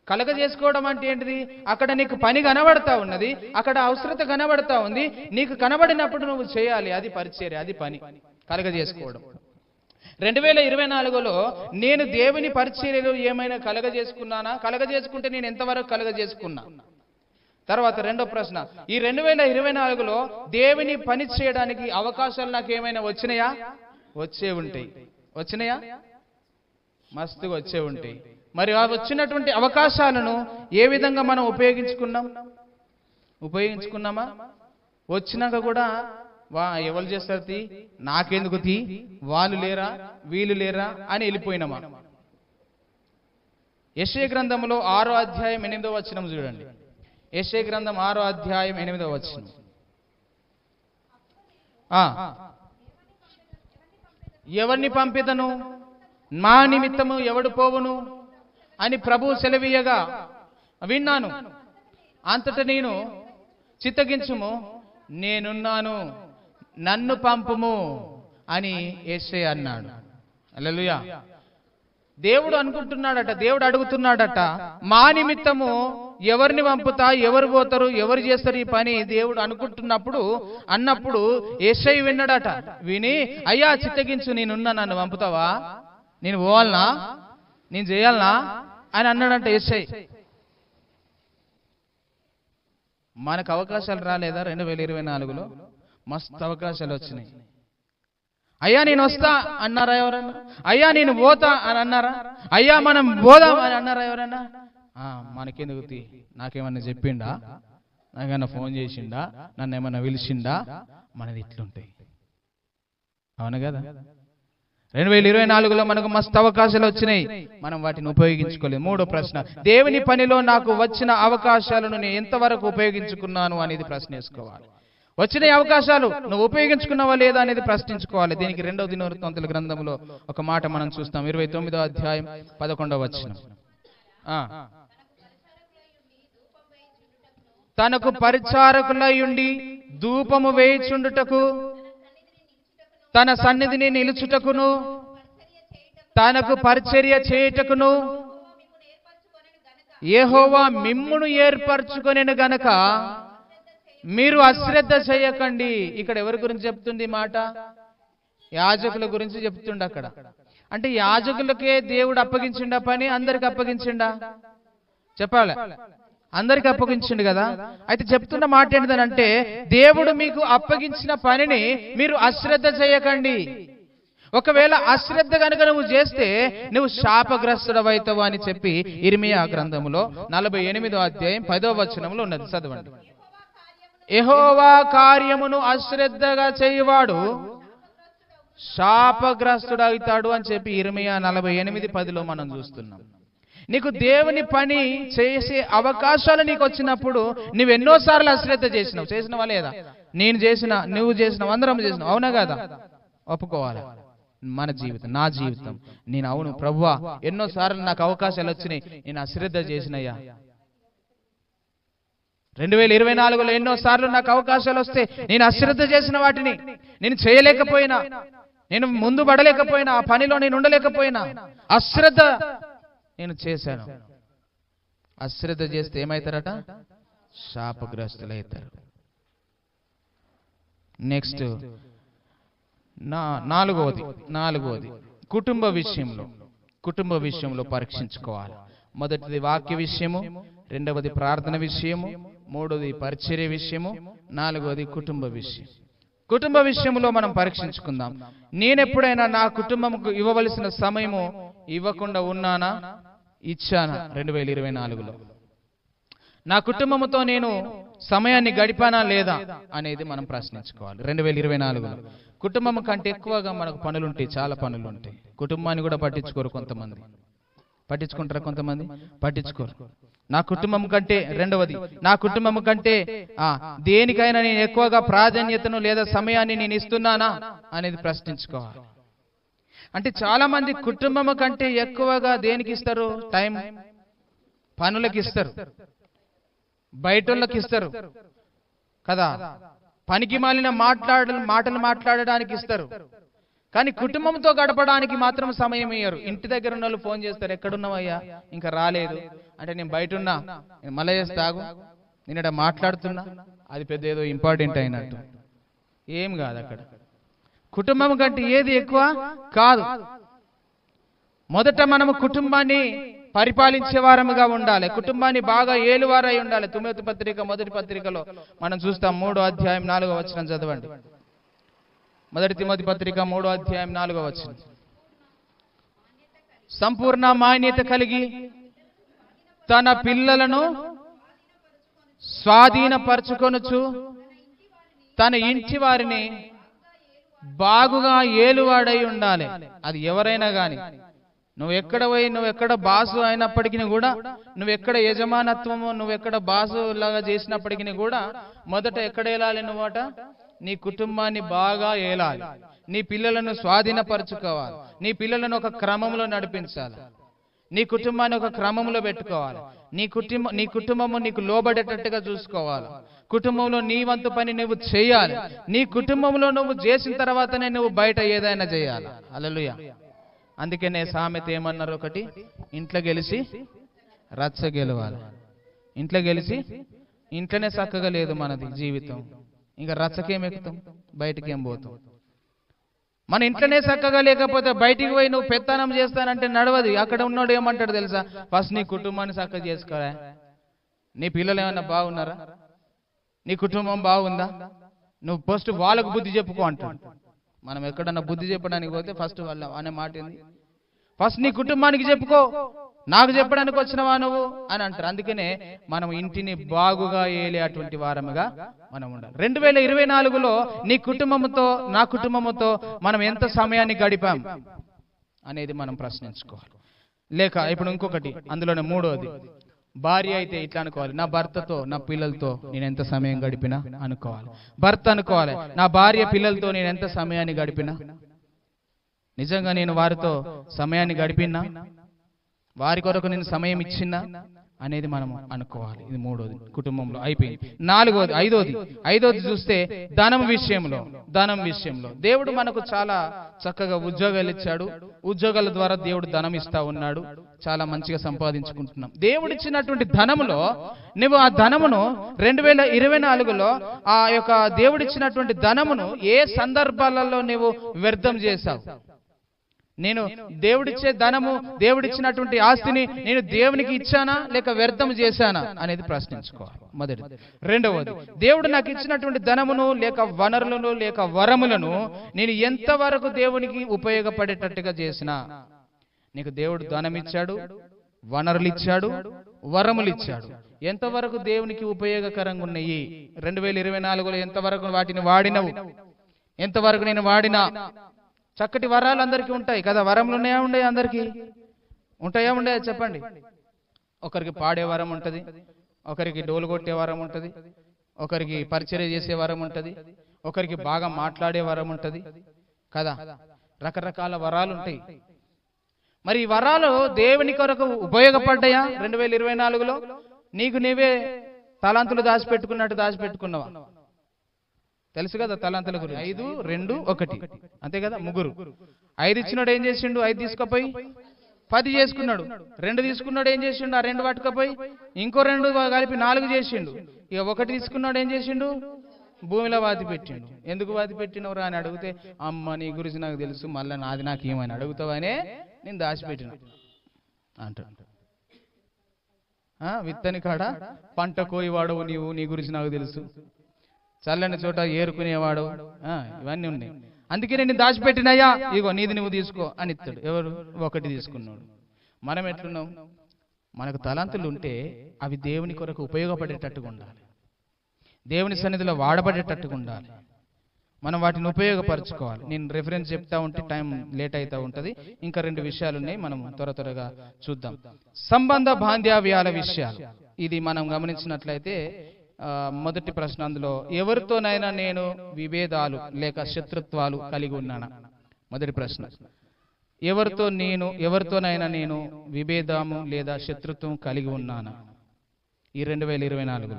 కలగజేసుకోవడం అంటే ఏంటిది? అక్కడ నీకు పని కనబడతా ఉన్నది, అక్కడ అవసరత కనబడతా ఉంది, నీకు కనబడినప్పుడు నువ్వు చేయాలి. అది పరిచర్య, అది పని, కలగజేసుకోవడం. 2024లో నేను దేవుని పరిచర్యలో ఏమైనా కలగజేసుకున్నానా? కలగజేసుకుంటే నేను ఎంతవరకు కలగజేసుకున్నా? తర్వాత రెండో ప్రశ్న, ఈ 2024లో దేవుని పని చేయడానికి అవకాశాలు నాకు ఏమైనా వచ్చినాయా? వచ్చే ఉంటాయి. వచ్చినాయా? మస్తుగా వచ్చే ఉంటాయి. మరి ఆ వచ్చినటువంటి అవకాశాలను ఏ విధంగా మనం ఉపయోగించుకున్నామా? వచ్చినాక కూడా ఎవరు చేస్తారు తీ, నాకెందుకు తీ, వాళ్ళు లేరా వీళ్ళు లేరా అని వెళ్ళిపోయినామా? యెషయా గ్రంథంలో 6వ అధ్యాయం 8వ వచనం చూడండి. యెషయా గ్రంథం 6వ అధ్యాయం 8వ వచనం. ఎవరిని పంపిదను, మా నిమిత్తము ఎవడు పోవును అని ప్రభువు సెలవీయగా విన్నాను. అంతట నేను చిత్తగించుము, నేనున్నాను, నన్ను పంపుము అని యేషయా అన్నాడు. హల్లెలూయా. దేవుడు అనుకుంటున్నాడట, దేవుడు అడుగుతున్నాడట, మా నిమిత్తము ఎవరిని పంపుతా, ఎవరు పోతారు, ఎవరు చేస్తారు ఈ పని దేవుడు అన్నప్పుడు యేషయా విన్నాడట. విని అయ్యా చిత్తగించు, నేనున్నా, నన్ను పంపుతావా, నేను పోవాలనా, నేను చేయాలనా అని అన్నాడంట యేషయా. మనకు అవకాశాలు రాలేదా? 2024లో మస్తు అవకాశాలు వచ్చినాయి. అయ్యా నేను వస్తా అన్నారా ఎవరన్నా? అయ్యా నేను పోతా అని అన్నారా? అయ్యా మనం పోదాం అని అన్నారా ఎవరన్నా? మనకెందుకు తీ, నాకేమన్నా చెప్పిండా, నాకేమన్నా ఫోన్ చేసిండా, నన్ను ఏమన్నా పిలిచిండా, మనది ఇట్లుంటాయి. అవును కదా? 2024లో మనకు మస్తు అవకాశాలు వచ్చినాయి, మనం వాటిని ఉపయోగించుకోలేదు. మూడో ప్రశ్న, దేవుని పనిలో నాకు వచ్చిన అవకాశాలను నేను ఎంతవరకు ఉపయోగించుకున్నాను అనేది ప్రశ్నించుకోవాలి. వచ్చిన అవకాశాలు నువ్వు ఉపయోగించుకున్నావా లేదా అనేది ప్రశ్నించుకోవాలి. దీనికి 2వ దినవృత్తాంతుల గ్రంథంలో ఒక మాట మనం చూస్తాం. 29వ అధ్యాయం 11వ వచనం. తనకు పరిచారకులయుండి ధూపము వేయుచుండుటకు, తన సన్నిధిని నిలుచుటకును, తనకు పరిచర్య చేయుటకును యెహోవా మిమ్మును ఏర్పరచుకొనెను గనక మీరు అశ్రద్ధ చేయకండి. ఇక్కడ ఎవరి గురించి చెప్తుంది మాట? యాజకుల గురించి చెప్తుండ. అక్కడ అంటే యాజకులకే దేవుడు అప్పగించిండా పని? అందరికి అప్పగించిండా? చెప్పాలి, అందరికి అప్పగించిండు కదా. అయితే చెప్తున్న మాట ఏంటంటే, దేవుడు మీకు అప్పగించిన పనిని మీరు అశ్రద్ధ చేయకండి. ఒకవేళ అశ్రద్ధ కనుక నువ్వు చేస్తే నువ్వు శాపగ్రస్తుడవైతావు అని చెప్పి ఇర్మియా గ్రంథములో 48వ అధ్యాయం 10వ వచనంలో ఉన్నది. చదవండి. యెహోవా కార్యమును అశ్రద్ధగా చేయువాడు శాపగ్రస్తుడవుతాడు అని చెప్పి ఇర్మియా 48:10లో మనం చూస్తున్నాం. నీకు దేవుని పని చేసే అవకాశాలు నీకు వచ్చినప్పుడు నువ్వు ఎన్నోసార్లు అశ్రద్ధ చేసినావా లేదా? నేను చేసిన, నువ్వు చేసినావు, అందరం చేసినావు. అవునా కదా? ఒప్పుకోవాలి. మన జీవితం, నా జీవితం, నేను అవును ప్రభువా ఎన్నోసార్లు నాకు అవకాశాలు వచ్చినాయి, నేను అశ్రద్ధ చేసినయ్యా. 2024లో ఎన్నోసార్లు నాకు అవకాశాలు వస్తే నేను అశ్రద్ధ చేసిన వాటిని, నేను చేయలేకపోయినా, నేను ముందు పడలేకపోయినా, ఆ పనిలో నేను ఉండలేకపోయినా, అశ్రద్ధ నేను చేశాను. అశ్రద్ధ చేస్తే ఏమవుతారట? శాపగ్రస్తులైతారు. నెక్స్ట్ నాలుగవది కుటుంబ విషయంలో పరీక్షించుకోవాలి. మొదటిది వాక్య విషయము, రెండవది ప్రార్థన విషయము, మూడవది పరిచర్య విషయము, నాలుగవది కుటుంబ విషయం. కుటుంబ విషయంలో మనం పరీక్షించుకుందాం. నేనెప్పుడైనా నా కుటుంబంకు ఇవ్వవలసిన సమయము ఇవ్వకుండా ఉన్నానా? ఇచ్చానా? 2024లో నా కుటుంబంతో నేను సమయాన్ని గడిపానా లేదా అనేది మనం ప్రశ్నించుకోవాలి. 2024లో కుటుంబం కంటే ఎక్కువగా మనకు పనులుంటాయి, చాలా పనులు ఉంటాయి. కుటుంబాన్ని కూడా పట్టించుకోరు కొంతమంది. పట్టించుకుంటారా కొంతమంది? పట్టించుకోరు. నా కుటుంబం కంటే, రెండవది, నా కుటుంబం కంటే దేనికైనా నేను ఎక్కువగా ప్రాధాన్యతను లేదా సమయాన్ని నేను ఇస్తున్నానా అనేది ప్రశ్నించుకోవాలి. అంటే చాలా మంది కుటుంబం కంటే ఎక్కువగా దేనికి ఇస్తారు? టైం, పనులకు ఇస్తారు, బయటోళ్ళకి ఇస్తారు కదా, పనికి మాలిన మాటలు మాట్లాడడానికి ఇస్తారు. కానీ కుటుంబంతో గడపడానికి మాత్రం సమయం ఇయ్యరు. ఇంటి దగ్గర ఉన్న వాళ్ళు ఫోన్ చేస్తారు, ఎక్కడున్నావయ్యా, ఇంకా రాలేదు అంటే నేను బయట ఉన్నా, నేను మళ్ళీ చేస్తాగు, నేను ఇక్కడ మాట్లాడుతున్నా, అది పెద్ద ఏదో ఇంపార్టెంట్ అయినట్టు. ఏం కాదు అక్కడ. కుటుంబం కంటే ఏది ఎక్కువ కాదు. మొదట మనము కుటుంబాన్ని పరిపాలించే వారముగా ఉండాలి. కుటుంబాన్ని బాగా ఏలువారై ఉండాలి. తిమోతి పత్రిక మొదటి పత్రికలో మనం చూస్తాం. 3వ అధ్యాయం 4వ వచనం చదవండి. మొదటి తిమోతి పత్రిక 3వ అధ్యాయం 4వ వచనం. సంపూర్ణ మాన్యత కలిగి తన పిల్లలను స్వాధీనపరచుకొనుచు తన ఇంటి వారిని బాగుగా ఏలువాడై ఉండాలి. అది ఎవరైనా గాని, నువ్వు ఎక్కడ పోయి, నువ్వు ఎక్కడ బాసు అయినప్పటికీ కూడా, నువ్వు ఎక్కడ యజమానత్వము, నువ్వు ఎక్కడ బాసు లాగా చేసినప్పటికీ కూడా మొదట ఎక్కడ ఏలాలి? నువ్వట నీ కుటుంబాన్ని బాగా ఏలాలి. నీ పిల్లలను స్వాధీనపరచుకోవాలి. నీ పిల్లలను ఒక క్రమంలో నడిపించాలి. నీ కుటుంబాన్ని ఒక క్రమంలో పెట్టుకోవాలి. నీ కుటుంబము నీకు లోబడేటట్టుగా చూసుకోవాలి. కుటుంబంలో నీ వంతు పని నువ్వు చేయాలి. నీ కుటుంబంలో నువ్వు చేసిన తర్వాతనే నువ్వు బయట ఏదైనా చేయాలి. హల్లెలూయా. అందుకనే సామెత ఏమన్నారు? ఒకటి, ఇంట్లో గెలిచి రచ్చ గెలవాలి. ఇంట్లో గెలిచి, ఇంట్లోనే చక్కగా లేదు మనది జీవితం, ఇంకా రచ్చకేం ఎక్కుతాం, బయటికి ఏం పోతాం? మన ఇంట్లోనే చక్కగా లేకపోతే బయటికి పోయి నువ్వు పెత్తనం చేస్తానంటే నడవది. అక్కడ ఉన్నోడు ఏమంటాడు తెలుసా? ఫస్ట్ నీ కుటుంబాన్ని చక్కగా చేసుకోరా. నీ పిల్లలు ఏమన్నా బాగున్నారా? నీ కుటుంబం బాగుందా? నువ్వు ఫస్ట్ వాళ్ళకు బుద్ధి చెప్పుకో అంటాడు. మనం ఎక్కడన్నా బుద్ధి చెప్పడానికి పోతే ఫస్ట్ వాళ్ళ అనే మాట ఏంది? ఫస్ట్ నీ కుటుంబానికి చెప్పుకో, నాకు చెప్పడానికి వచ్చినవా నువ్వు అని అంటారు. అందుకనే మనం ఇంటిని బాగుగా ఏలే అటువంటి వారముగా మనం ఉండాలి. 2024లో నీ కుటుంబంతో, నా కుటుంబంతో మనం ఎంత సమయాన్ని గడిపాం అనేది మనం ప్రశ్నించుకోవాలి. లేక ఇప్పుడు ఇంకొకటి, అందులోనే 3వది, భార్య అయితే ఇట్లా అనుకోవాలి, నా భర్తతో, నా పిల్లలతో నేను ఎంత సమయం గడిపినా అనుకోవాలి. భర్త అనుకోవాలి, నా భార్య పిల్లలతో నేను ఎంత సమయాన్ని గడిపినా, నిజంగా నేను వారితో సమయాన్ని గడిపినా, వారి కొరకు నేను సమయం ఇచ్చినా అనేది మనం అనుకోవాలి. ఇది 3వది, కుటుంబంలో అయిపోయింది. 4వది, ఐదోది చూస్తే ధనం విషయంలో దేవుడు మనకు చాలా చక్కగా ఉద్యోగాలు ఇచ్చాడు. ఉద్యోగాల ద్వారా దేవుడు ధనం ఇస్తా ఉన్నాడు. చాలా మంచిగా సంపాదించుకుంటున్నాం. దేవుడిచ్చినటువంటి ధనములో నువ్వు ఆ ధనమును 2024లో ఆ యొక్క దేవుడిచ్చినటువంటి ధనమును ఏ సందర్భాలలో నువ్వు వ్యర్థం చేశావు? నేను దేవుడిచ్చే ధనము, దేవుడిచ్చినటువంటి ఆస్తిని నేను దేవునికి ఇచ్చానా లేక వ్యర్థం చేశానా అనేది ప్రశ్నించుకోవాలి. మొదటిది. రెండవది, దేవుడు నాకు ఇచ్చినటువంటి ధనమును లేక వనరులను లేక వరములను నేను ఎంతవరకు దేవునికి ఉపయోగపడేటట్టుగా చేసినా. నీకు దేవుడు ధనం ఇచ్చాడు, వనరులు ఇచ్చాడు, వరములు ఇచ్చాడు, ఎంతవరకు దేవునికి ఉపయోగకరంగా ఉన్నాయి? 2024లో ఎంతవరకు వాటిని వాడినవు? ఎంతవరకు నేను వాడినా? చక్కటి వరాలు అందరికీ ఉంటాయి కదా. వరములు ఉన్నాయా? ఉండే అందరికీ ఉంటాయా? ఉండయా? చెప్పండి. ఒకరికి పాడే వరం ఉంటుంది, ఒకరికి డోలు కొట్టే వరం ఉంటుంది, ఒకరికి పరిచర్య చేసే వరం ఉంటుంది, ఒకరికి బాగా మాట్లాడే వరం ఉంటుంది కదా. రకరకాల వరాలు ఉంటాయి. మరి ఈ వరాలు దేవుని కొరకు ఉపయోగపడ్డాయా 2024లో? నీకు నీవే తలాంతులు దాచిపెట్టుకున్నావా? తెలుసు కదా తలాంతుల గురించి. 5, 2, 1 అంతే కదా. 3. 5 ఇచ్చినాడు ఏం చేసిండు? 5 తీసుకుపోయి 10 చేసుకున్నాడు. 2 తీసుకున్నాడు ఏం చేసిండు? ఆ 2 పట్టుకపోయి ఇంకో 2 కలిపి 4 చేసిండు. ఇక 1 తీసుకున్నాడు ఏం చేసిండు? భూమిలో వాతి పెట్టిండు. ఎందుకు వాతి పెట్టినవరా అని అడిగితే, అమ్మ నీ గురించి నాకు తెలుసు, మళ్ళీ నాది నాకు ఏమని అడుగుతావనే నేను దాచిపెట్టిన అంటాడు. విత్తని కాడ పంట కోయివాడవు నీవు, నీ గురించి నాకు తెలుసు, చల్లని చోట ఏరుకునేవాడు, ఇవన్నీ ఉన్నాయి. అందుకే నేను దాచిపెట్టినయ్యా, ఇగో నీది నువ్వు తీసుకో అని ఇస్తాడు. ఎవరు? 1 తీసుకున్నాడు. మనం ఎట్లున్నాం? మనకు తలాంతులు ఉంటే అవి దేవుని కొరకు ఉపయోగపడేటట్టుగా ఉండాలి, దేవుని సన్నిధిలో వాడబడేటట్టుగా ఉండాలి. మనం వాటిని ఉపయోగపరచుకోవాలి. నేను రెఫరెన్స్ చెప్తా ఉంటే టైం లేట్ అవుతూ ఉంటుంది. ఇంకా 2 విషయాలు ఉన్నాయి, మనం త్వరగా చూద్దాం. సంబంధ బాంధవ్యాల విషయాలు. ఇది మనం గమనించినట్లయితే మొదటి ప్రశ్న అందులో, ఎవరితోనైనా నేను విభేదాలు లేక శత్రుత్వాలు కలిగి ఉన్నానా? మొదటి ప్రశ్న, ఎవరితోనైనా నేను విభేదము లేదా శత్రుత్వం కలిగి ఉన్నానా? ఈ 2024లో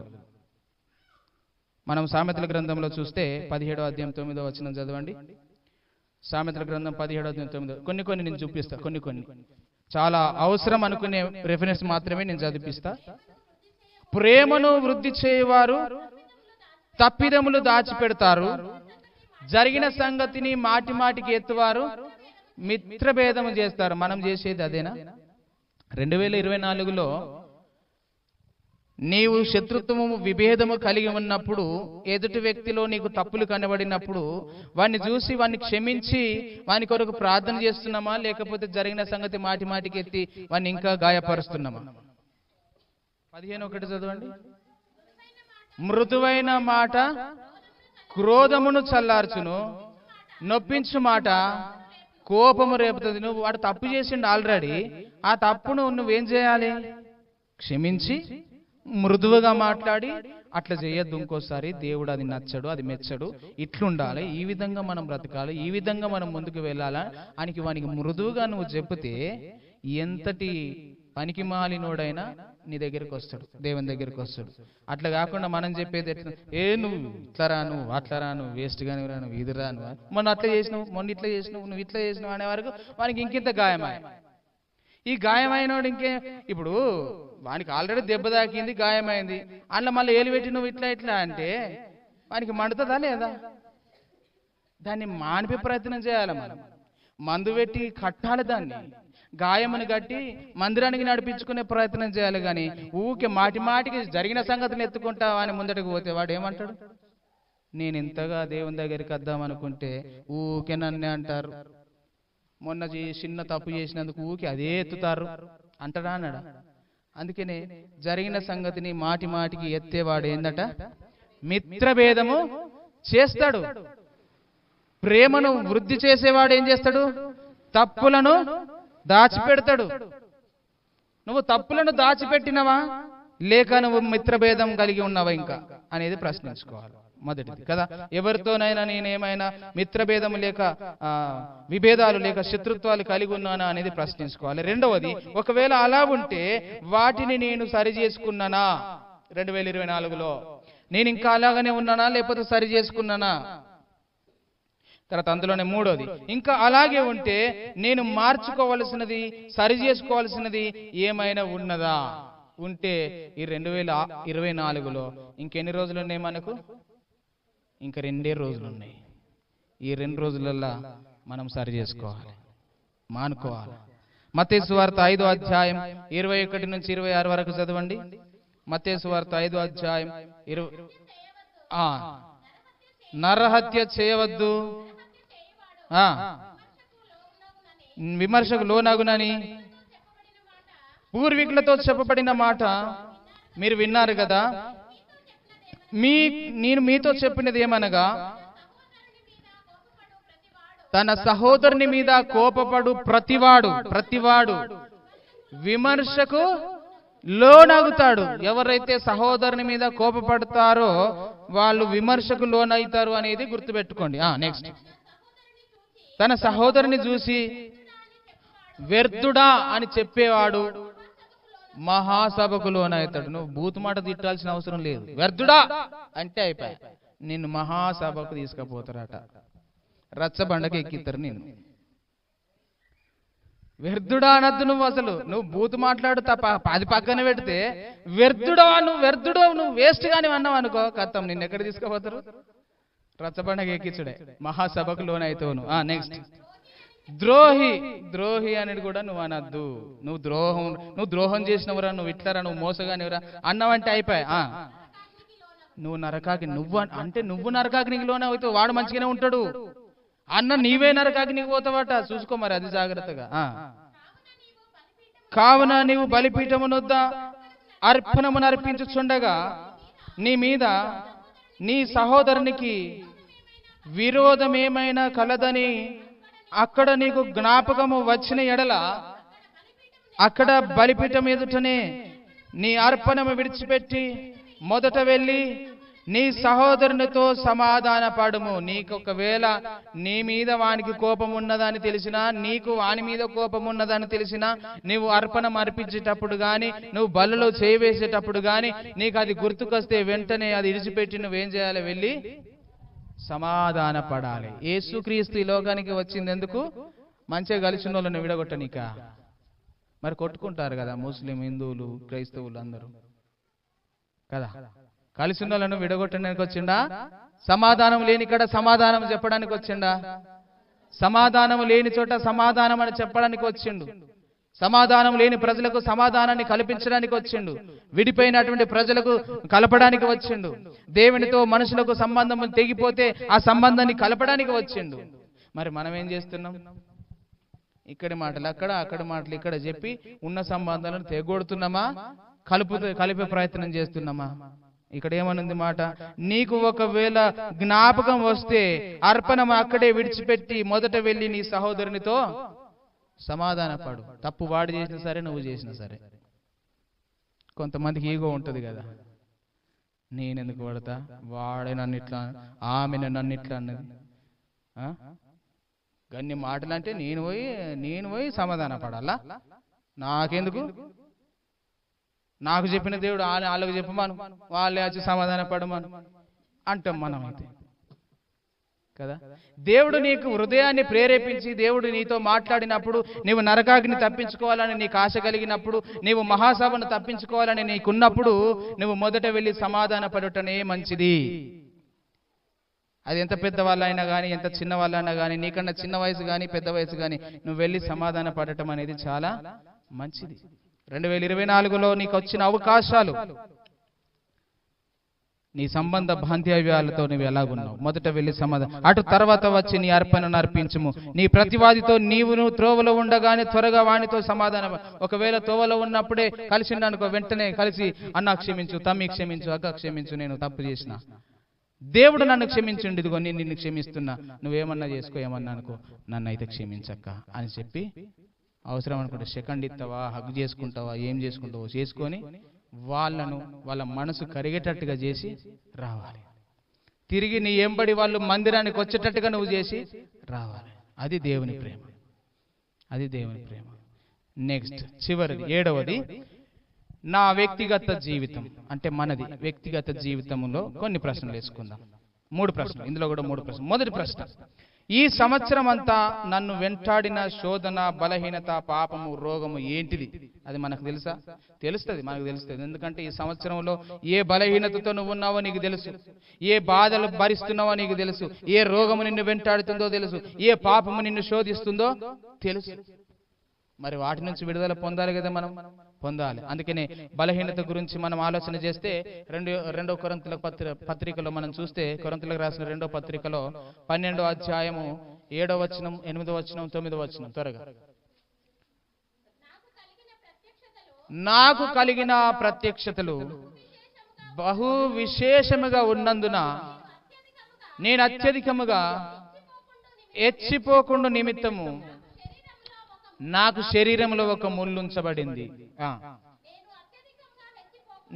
మనం సామెతల గ్రంథంలో చూస్తే 17వ అధ్యాయం 9వ వచనం చదవండి. సామెతల గ్రంథం 17వ అధ్యాయం 9. కొన్ని నేను చూపిస్తా, కొన్ని చాలా అవసరం అనుకునే రెఫరెన్స్ మాత్రమే నేను చదివిస్తా. ప్రేమను వృద్ధి చేయవారు తప్పిదములు దాచిపెడతారు, జరిగిన సంగతిని మాటికి ఎత్తువారు మిత్రభేదము చేస్తారు. మనం చేసేది అదేనా? 2024లో నీవు శత్రుత్వము విభేదము కలిగి ఉన్నప్పుడు, ఎదుటి వ్యక్తిలో నీకు తప్పులు కనబడినప్పుడు వాడిని చూసి వాడిని క్షమించి వాని కొరకు ప్రార్థన చేస్తున్నామా, లేకపోతే జరిగిన సంగతి మాటికి ఎత్తి వాడిని ఇంకా గాయపరుస్తున్నామా? 15:1 చదవండి. మృదువైన మాట క్రోధమును చల్లార్చును, నొప్పించు మాట కోపము రేపుతుంది. నువ్వు వాడు తప్పు చేసిండు ఆల్రెడీ, ఆ తప్పును నువ్వేం చేయాలి? క్షమించి మృదువుగా మాట్లాడి, అట్లా చేయొద్దు ఇంకోసారి, దేవుడు అది నచ్చడు, అది మెచ్చడు, ఇట్లుండాలి, ఈ విధంగా మనం బ్రతకాలి, ఈ విధంగా మనం ముందుకు వెళ్ళాలా అని వానికి మృదువుగా నువ్వు చెబితే ఎంతటి పనికి మాలినోడైనా నీ దగ్గరికి వస్తాడు, దేవుని దగ్గరికి వస్తాడు. అట్లా కాకుండా మనం చెప్పేది ఎట్లా, నువ్వు ఇట్లా రాను, అట్లా రాను, వేస్ట్ గాని రాను, ఇది రాను, మొన్న అట్లా చేసినావు, మొన్న ఇట్లా చేసినావు, నువ్వు ఇట్లా చేసినావు అనే వరకు వానికి ఇంకింత గాయమాయ. ఈ గాయమైనోడు ఇప్పుడు వానికి ఆల్రెడీ దెబ్బ తాకింది, గాయమైంది, అందులో మళ్ళీ ఏలు పెట్టి నువ్వు ఇట్లా అంటే వానికి మండుతుందా లేదా? దాన్ని మానిపే ప్రయత్నం చేయాలి. మనం మందు పెట్టి కట్టాలి, దాన్ని గాయముని కట్టి మందిరానికి నడిపించుకునే ప్రయత్నం చేయాలి. కానీ ఊకే మాటికి జరిగిన సంగతిని ఎత్తుకుంటా అని ముందటకు పోతే వాడు ఏమంటాడు? నేను ఇంతగా దేవుని దగ్గరికి వద్దామనుకుంటే ఊకే నన్నే అంటారు, మొన్న చిన్న తప్పు చేసినందుకు ఊకే అదే ఎత్తుతారు అంటాడా అన్నాడా? అందుకనే జరిగిన సంగతిని మాటికి ఎత్తేవాడు ఏందట? మిత్రభేదము చేస్తాడు. ప్రేమను వృద్ధి చేసేవాడు ఏం చేస్తాడు? తప్పులను దాచిపెడతాడు. నువ్వు తప్పులను దాచిపెట్టినవా, లేక నువ్వు మిత్రభేదం కలిగి ఉన్నావా ఇంకా అనేది ప్రశ్నించుకోవాలి. మొదటిది కదా, ఎవరితోనైనా నేనేమైనా మిత్రభేదము లేక విభేదాలు లేక శత్రుత్వాలు కలిగి ఉన్నానా అనేది ప్రశ్నించుకోవాలి. రెండవది, ఒకవేళ అలా ఉంటే వాటిని నేను సరి చేసుకున్నానా? 2024లో నేను ఇంకా అలాగనే ఉన్నానా, లేకపోతే సరి చేసుకున్నానా? తర్వాత అందులోనే మూడోది, ఇంకా అలాగే ఉంటే నేను మార్చుకోవలసినది, సరి చేసుకోవాల్సినది ఏమైనా ఉన్నదా? ఉంటే ఈ 2024లో ఇంకెన్ని రోజులు ఉన్నాయి మనకు? ఇంకా 2 రోజులు ఉన్నాయి. ఈ 2 రోజులల్లో మనం సరి చేసుకోవాలి, మానుకోవాలి. మత్తయి సువార్త 5వ అధ్యాయం 21 నుంచి 26 వరకు చదవండి. మత్తయి సువార్త 5వ అధ్యాయం నరహత్య చేయవద్దు, విమర్శకు లోనగునని పూర్వీకులతో చెప్పబడిన మాట మీరు విన్నారు కదా. నేను మీతో చెప్పినది ఏమనగా, తన సహోదరుని మీద కోపపడు ప్రతివాడు విమర్శకు లోనగుతాడు. ఎవరైతే సహోదరుని మీద కోపపడతారో వాళ్ళు విమర్శకు లోనవుతారు అనేది గుర్తుపెట్టుకోండి. నెక్స్ట్, తన సహోదరుని చూసి వ్యర్థుడా అని చెప్పేవాడు మహాసభకు లోనవుతాడు. నువ్వు బూతు మాట తిట్టాల్సిన అవసరం లేదు, వ్యర్థుడా అంటే అయిపోయి నిన్ను మహాసభకు తీసుకుపోతారట, రచ్చబండకి ఎక్కిస్తారు నిన్ను. వ్యర్థుడా అనద్దు నువ్వు, అసలు నువ్వు బూతు మాట్లాడు తప్ప అది పక్కన పెడితే వ్యర్థుడవా, నువ్వు వేస్ట్ గాని అన్నావు అనుకో, కత్తం నిన్ను ఎక్కడ తీసుకుపోతారు? రచ్చబండకి ఎక్కించుడే, మహాసభకు లోనైతావును. నెక్స్ట్, ద్రోహి అనేది కూడా నువ్వు అనద్దు. నువ్వు ద్రోహం చేసినవరా, నువ్వు ఇట్లరా, నువ్వు మోసగానివరా అన్నావంటే అయిపోయి నువ్వు నరకాకి, నువ్వు నరకాగ్నికి లోనే అవుతావు, వాడు మంచిగానే ఉంటాడు అన్న, నీవే నరకాగ్నికి పోతావట. చూసుకో మరి అది జాగ్రత్తగా. కావున నీవు బలిపీఠమునొద్ద అర్పణమును అర్పించుచుండగా నీ మీద నీ సహోదరునికి విరోధమేమైనా కలదని అక్కడ నీకు జ్ఞాపకము వచ్చిన ఎడల అక్కడ బలిపీఠం ఎదుటనే నీ అర్పణము విడిచిపెట్టి మొదట వెళ్ళి నీ సహోదరునితో సమాధాన పడుము. నీకు ఒకవేళ నీ మీద వానికి కోపం ఉన్నదని తెలిసినా, నీకు వాని మీద కోపం ఉన్నదని తెలిసినా, నువ్వు అర్పణం అర్పించేటప్పుడు కానీ, నువ్వు బలలో చేయవేసేటప్పుడు కానీ నీకు అది గుర్తుకొస్తే వెంటనే అది విడిచిపెట్టి నువ్వేం చేయాలి? వెళ్ళి సమాధాన పడాలి. యేసుక్రీస్తు ఈ లోకానికి వచ్చింది ఎందుకు? మంచిగా కలిసిన వాళ్ళని విడగొట్టనిక. మరి కొట్టుకుంటారు కదా ముస్లిం, హిందువులు, క్రైస్తవులు అందరూ కదా. కలిసిన వాళ్ళను విడగొట్టడానికి వచ్చిండా? సమాధానం లేని కాడ సమాధానం చెప్పడానికి వచ్చిండా? సమాధానం లేని చోట సమాధానం అని చెప్పడానికి వచ్చిండు. సమాధానం లేని ప్రజలకు సమాధానాన్ని కల్పించడానికి వచ్చిండు. విడిపోయినటువంటి ప్రజలకు కలపడానికి వచ్చిండు. దేవునితో మనుషులకు సంబంధం తెగిపోతే ఆ సంబంధాన్ని కలపడానికి వచ్చిండు. మరి మనం ఏం చేస్తున్నాం? ఇక్కడి మాటలు అక్కడ, అక్కడి మాటలు ఇక్కడ చెప్పి ఉన్న సంబంధాలను తెగొడుతున్నామా? కలిపే ప్రయత్నం చేస్తున్నామా? ఇక్కడ ఏమనుంది మాట? నీకు ఒకవేళ జ్ఞాపకం వస్తే అర్పణం అక్కడే విడిచిపెట్టి మొదట వెళ్ళి నీ సహోదరునితో సమాధాన పడు. తప్పు వాడు చేసినా సరే, నువ్వు చేసినా సరే. కొంతమందికి ఈగో ఉంటుంది కదా, నేనెందుకు పడతా, వాడే నన్ను ఇట్లా, ఆమె నన్ను ఇట్లా అన్నది, గన్ని మాటలు అంటే నేను పోయి సమాధాన పడాలా? నాకెందుకు? నాకు చెప్పిన దేవుడు వాళ్ళకు చెప్పమను, వాళ్ళే వచ్చి సమాధాన పడమను అంటాం మనమైతే కదా. దేవుడు నీకు హృదయాన్ని ప్రేరేపించి దేవుడు నీతో మాట్లాడినప్పుడు, నీవు నరకాగ్ని తప్పించుకోవాలని నీకు ఆశ కలిగినప్పుడు, నీవు మహాసభను తప్పించుకోవాలని నీకున్నప్పుడు, నువ్వు మొదట వెళ్ళి సమాధాన పడటమే మంచిది. అది ఎంత పెద్ద వాళ్ళైనా కానీ, ఎంత చిన్న వాళ్ళైనా కానీ, నీకన్నా చిన్న వయసు కానీ పెద్ద వయసు కానీ, నువ్వు వెళ్ళి సమాధాన పడటం అనేది చాలా మంచిది. 2024లో నీకు వచ్చిన అవకాశాలు, నీ సంబంధ బాంధవ్యాలతో నువ్వు ఎలాగున్నావు? మొదట వెళ్ళి సమాధానం, అటు తర్వాత వచ్చి నీ అర్పణను అర్పించుము. నీ ప్రతివాదితో నీవు త్రోవలో ఉండగానే త్వరగా వానితో సమాధానం. ఒకవేళ త్రోవలో ఉన్నప్పుడే కలిసిండనుకో, వెంటనే కలిసి అన్న క్షమించు, తమ్మి క్షమించు, అక్క క్షమించు, నేను తప్పు చేసిన, దేవుడు నన్ను క్షమించండి, ఇదిగో నేను నిన్ను క్షమిస్తున్నా, నువ్వేమన్నా చేసుకో, ఏమన్నా అనుకో, నన్ను అయితే క్షమించక్క అని చెప్పి, అవసరం అనుకుంటే సెకండ్ ఇస్తావా, హగ్ చేసుకుంటావా, ఏం చేసుకుంటావో చేసుకొని వాళ్ళ మనసు కరిగేటట్టుగా చేసి రావాలి. తిరిగి నీ ఎంబడి వాళ్ళు మందిరానికి వచ్చేటట్టుగా నువ్వు చేసి రావాలి. అది దేవుని ప్రేమ, అది దేవుని ప్రేమ. నెక్స్ట్ చివరిది 7వది, నా వ్యక్తిగత జీవితం. అంటే మనది వ్యక్తిగత జీవితంలో కొన్ని ప్రశ్నలు వేసుకుందాం. 3 ప్రశ్నలు, ఇందులో కూడా 3 ప్రశ్నలు. మొదటి ప్రశ్న, ఈ సంవత్సరం అంతా నన్ను వెంటాడిన శోధన, బలహీనత, పాపము, రోగము ఏంటిది? అది మనకు తెలుసా? తెలుస్తుంది, మనకు తెలుస్తుంది. ఎందుకంటే ఈ సంవత్సరంలో ఏ బలహీనతతో నువ్వు ఉన్నావో నీకు తెలుసు, ఏ బాధలు భరిస్తున్నావో నీకు తెలుసు, ఏ రోగము నిన్ను వెంటాడుతుందో తెలుసు, ఏ పాపము నిన్ను శోధిస్తుందో తెలుసు. మరి వాటి నుంచి విడుదల పొందాలి కదా, మనం పొందాలి. అందుకనే బలహీనత గురించి మనం ఆలోచన చేస్తే 2వ కొరింథీయుల పత్రికలో మనం చూస్తే, కొరింథీయులకు రాసిన 2వ పత్రికలో 12వ అధ్యాయము 7వ వచనం, 8వ వచనం, 9వ వచనం. త్వరగా. నాకు కలిగిన ప్రత్యక్షతలు బహు విశేషముగా ఉన్నందున నేను అత్యధికముగా ఎచ్చిపోకుండా నిమిత్తము నాకు శరీరంలో ఒక ముళ్ళుంచబడింది.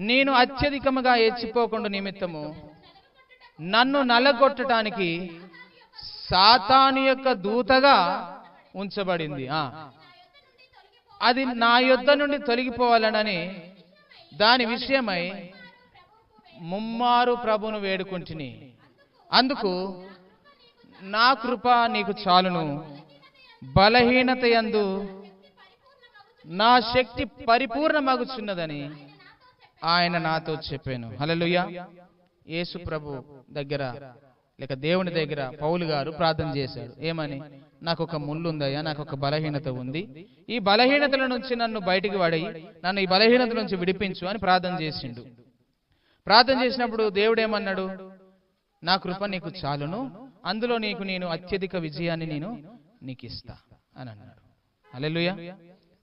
నేను అత్యధికముగా ఎచ్చిపోకుండా నిమిత్తము నన్ను నలగొట్టడానికి సాతాను యొక్క దూతగా ఉంచబడింది. అది నా యొద్ద నుండి తొలగిపోవాలనని దాని విషయమై ముమ్మారు ప్రభును వేడుకుంటుని. అందుకు నా కృప నీకు చాలును, బలహీనత యందు నా శక్తి పరిపూర్ణమగుచున్నదని ఆయన నాతో చెప్పాను. హల్లెలూయా. యేసు ప్రభు దగ్గర లేక దేవుని దగ్గర పౌలు గారు ప్రార్థన చేశాడు. ఏమని? నాకు ఒక ముళ్ళు ఉందయ్యా, నాకు ఒక బలహీనత ఉంది, ఈ బలహీనతల నుంచి నన్ను బయటికి పడేయి, నన్ను ఈ బలహీనత నుంచి విడిపించు అని ప్రార్థన చేసిండు. ప్రార్థన చేసినప్పుడు దేవుడు ఏమన్నాడు? నా కృప నీకు చాలును, అందులో నేను అత్యధిక విజయాన్ని నీకు ఇస్తా అని అన్నాడు. హల్లెలూయా.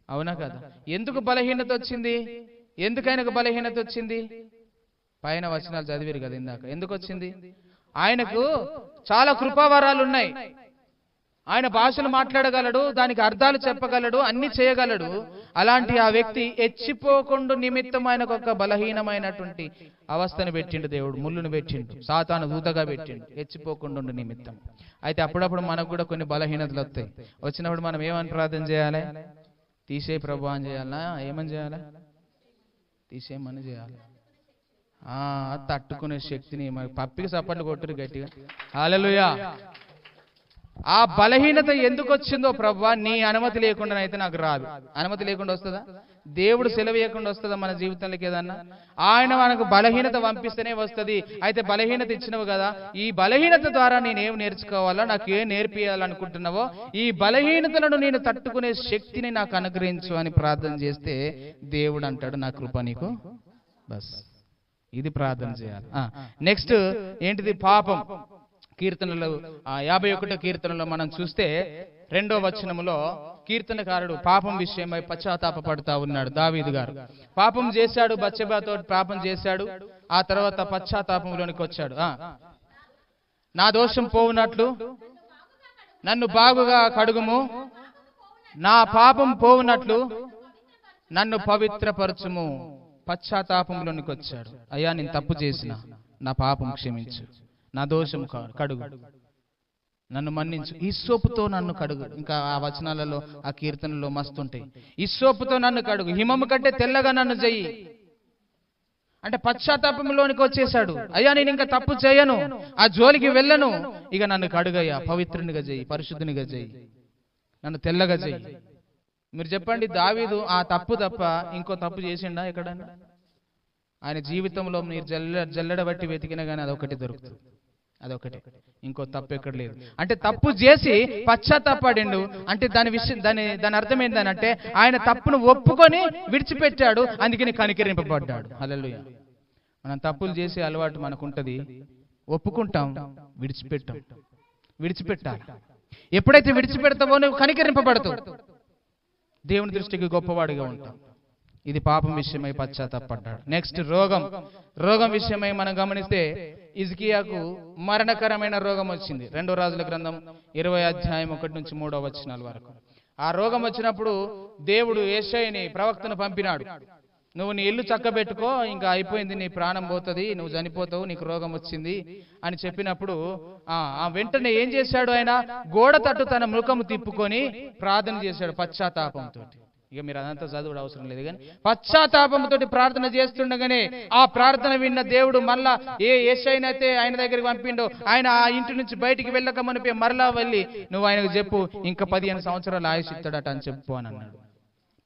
అవునా కదా? ఎందుకు బలహీనత వచ్చింది? ఎందుకు ఆయనకు బలహీనత వచ్చింది? పైన వచనాలు చదివారు కదా ఇందాక. ఎందుకు వచ్చింది? ఆయనకు చాలా కృపావరాలు ఉన్నాయి. ఆయన భాషలు మాట్లాడగలడు, దానికి అర్థాలు చెప్పగలడు, అన్ని చేయగలడు. అలాంటి ఆ వ్యక్తి ఎచ్చిపోకుండా నిమిత్తం ఆయనకు ఒక బలహీనమైనటువంటి అవస్థను పెట్టిండు దేవుడు. ముళ్ళును పెట్టిండు, సాతాను దూతగా పెట్టిండు, ఎచ్చిపోకుండా నిమిత్తం. అయితే అప్పుడప్పుడు మనకు కూడా కొన్ని బలహీనతలు వస్తాయి. వచ్చినప్పుడు మనం ఏమని ప్రార్థన చేయాలి? తీసే ప్రభు అని చేయాలా? ఏమని చేయాలి? తీసేయమని చేయాలి. తట్టుకునే శక్తిని. మరి పప్పికి సప్పట్లు కొట్టురు గట్టిగా. హల్లెలూయా. ఆ బలహీనత ఎందుకు వచ్చిందో ప్రభువా, నీ అనుమతి లేకుండా అయితే నాకు రాదు. అనుమతి లేకుండా వస్తుందా? దేవుడు సెలవేయకుండా వస్తుందా మన జీవితంలోకి ఏదన్నా? ఆయన మనకు బలహీనత పంపిస్తేనే వస్తుంది. అయితే బలహీనత ఇచ్చినవు కదా, ఈ బలహీనత ద్వారా నేనేం నేర్చుకోవాలా, నాకు ఏం నేర్పియాలనుకుంటున్నావో ఈ బలహీనతలను నేను తట్టుకునే శక్తిని నాకు అనుగ్రహించు అని ప్రార్థన చేస్తే దేవుడు అంటాడు, నా కృప నీకు బస్. ఇది ప్రార్థన చేయాలి. నెక్స్ట్ ఏంటిది? పాపం. కీర్తనలు 51వ కీర్తనలో మనం చూస్తే 2వ వచనములో కీర్తనకారుడు పాపం విషయమై పశ్చాత్తాపపడుతా ఉన్నాడు. దావీదు గారు పాపం చేశాడు, బత్షెబతో పాపం చేశాడు. ఆ తర్వాత పశ్చాత్తాపంలోనికి వచ్చాడు. నా దోషం పోవునట్లు నన్ను బాగుగా కడుగుము, నా పాపం పోవునట్లు నన్ను పవిత్రపరచుము. పశ్చాత్తాపంలోనికి వచ్చాడు. అయ్యా, నేను తప్పు చేసిన, నా పాపం క్షమించు, నా దోషం కడుగు, నన్ను మన్నించు, ఇస్సోపుతో నన్ను కడుగు. ఇంకా ఆ వచనాలలో ఆ కీర్తనలో మస్తుంటాయి. ఇస్సోపుతో నన్ను కడుగు, హిమము కంటే తెల్లగా నన్ను చెయ్యి. అంటే పశ్చాత్తాపంలోనికి వచ్చేసాడు. అయ్యా, నేను ఇంకా తప్పు చేయను, ఆ జోలికి వెళ్ళను, ఇక నన్ను కడుగయ్యా, పవిత్రునిగా చెయ్యి, పరిశుద్ధునిగా చెయ్యి, నన్ను తెల్లగా చెయ్యి. మీరు చెప్పండి, దావీదు ఆ తప్పు తప్ప ఇంకో తప్పు చేసిండా ఎక్కడన్నా? ఆయన జీవితంలో మీరు జల్లెడబట్టి వెతికినా కానీ అదొకటి దొరుకుతుంది, అదొకటి, ఇంకో తప్పు ఎక్కడ లేదు. అంటే తప్పు చేసి పశ్చాత్తాపడిండు. అంటే దాని అర్థం ఏంటంటే ఆయన తప్పును ఒప్పుకొని విడిచిపెట్టాడు, అందుకని కనికరింపబడ్డాడు. హల్లెలూయా. మనం తప్పులు చేసే అలవాటు మనకుంటది, ఒప్పుకుంటాం, విడిచిపెట్టాలి. ఎప్పుడైతే విడిచిపెడతావో నువ్వు కనికరింపబడతావు, దేవుని దృష్టికి గొప్పవాడిగా ఉంటాం. ఇది పాపం విషయమై పశ్చాత్తాపడ్డాడు. నెక్స్ట్ రోగం విషయమై మనం గమనిస్తే హిజ్కియాకు మరణకరమైన రోగం వచ్చింది. 2వ రాజుల గ్రంథం 20వ అధ్యాయం 1 నుంచి 3వ వచనాల వరకు. ఆ రోగం వచ్చినప్పుడు దేవుడు యెషయాని ప్రవక్తను పంపినాడు. నువ్వు నీ ఇల్లు చక్కబెట్టుకో, ఇంకా అయిపోయింది, నీ ప్రాణం పోతుంది, నువ్వు చనిపోతావు, నీకు రోగం వచ్చింది అని చెప్పినప్పుడు వెంటనే ఏం చేశాడు? ఆయన గోడ తట్టు తన ముఖము తిప్పుకొని ప్రార్థన చేశాడు పశ్చాత్తాపంతో. ఇక మీరు అదంతా చదువుడు అవసరం లేదు, కానీ పశ్చాత్తాపంతో ప్రార్థన చేస్తుండగానే ఆ ప్రార్థన విన్న దేవుడు మళ్ళా ఏ యెషయానైతే ఆయన దగ్గరికి పంపిండో, ఆయన ఆ ఇంటి నుంచి బయటికి వెళ్ళక మునిపే మరలా వెళ్ళి నువ్వు ఆయనకు చెప్పు, ఇంకా 15 సంవత్సరాలు ఆయుష్ ఇస్తాడట అని చెప్పు అని అన్నాడు.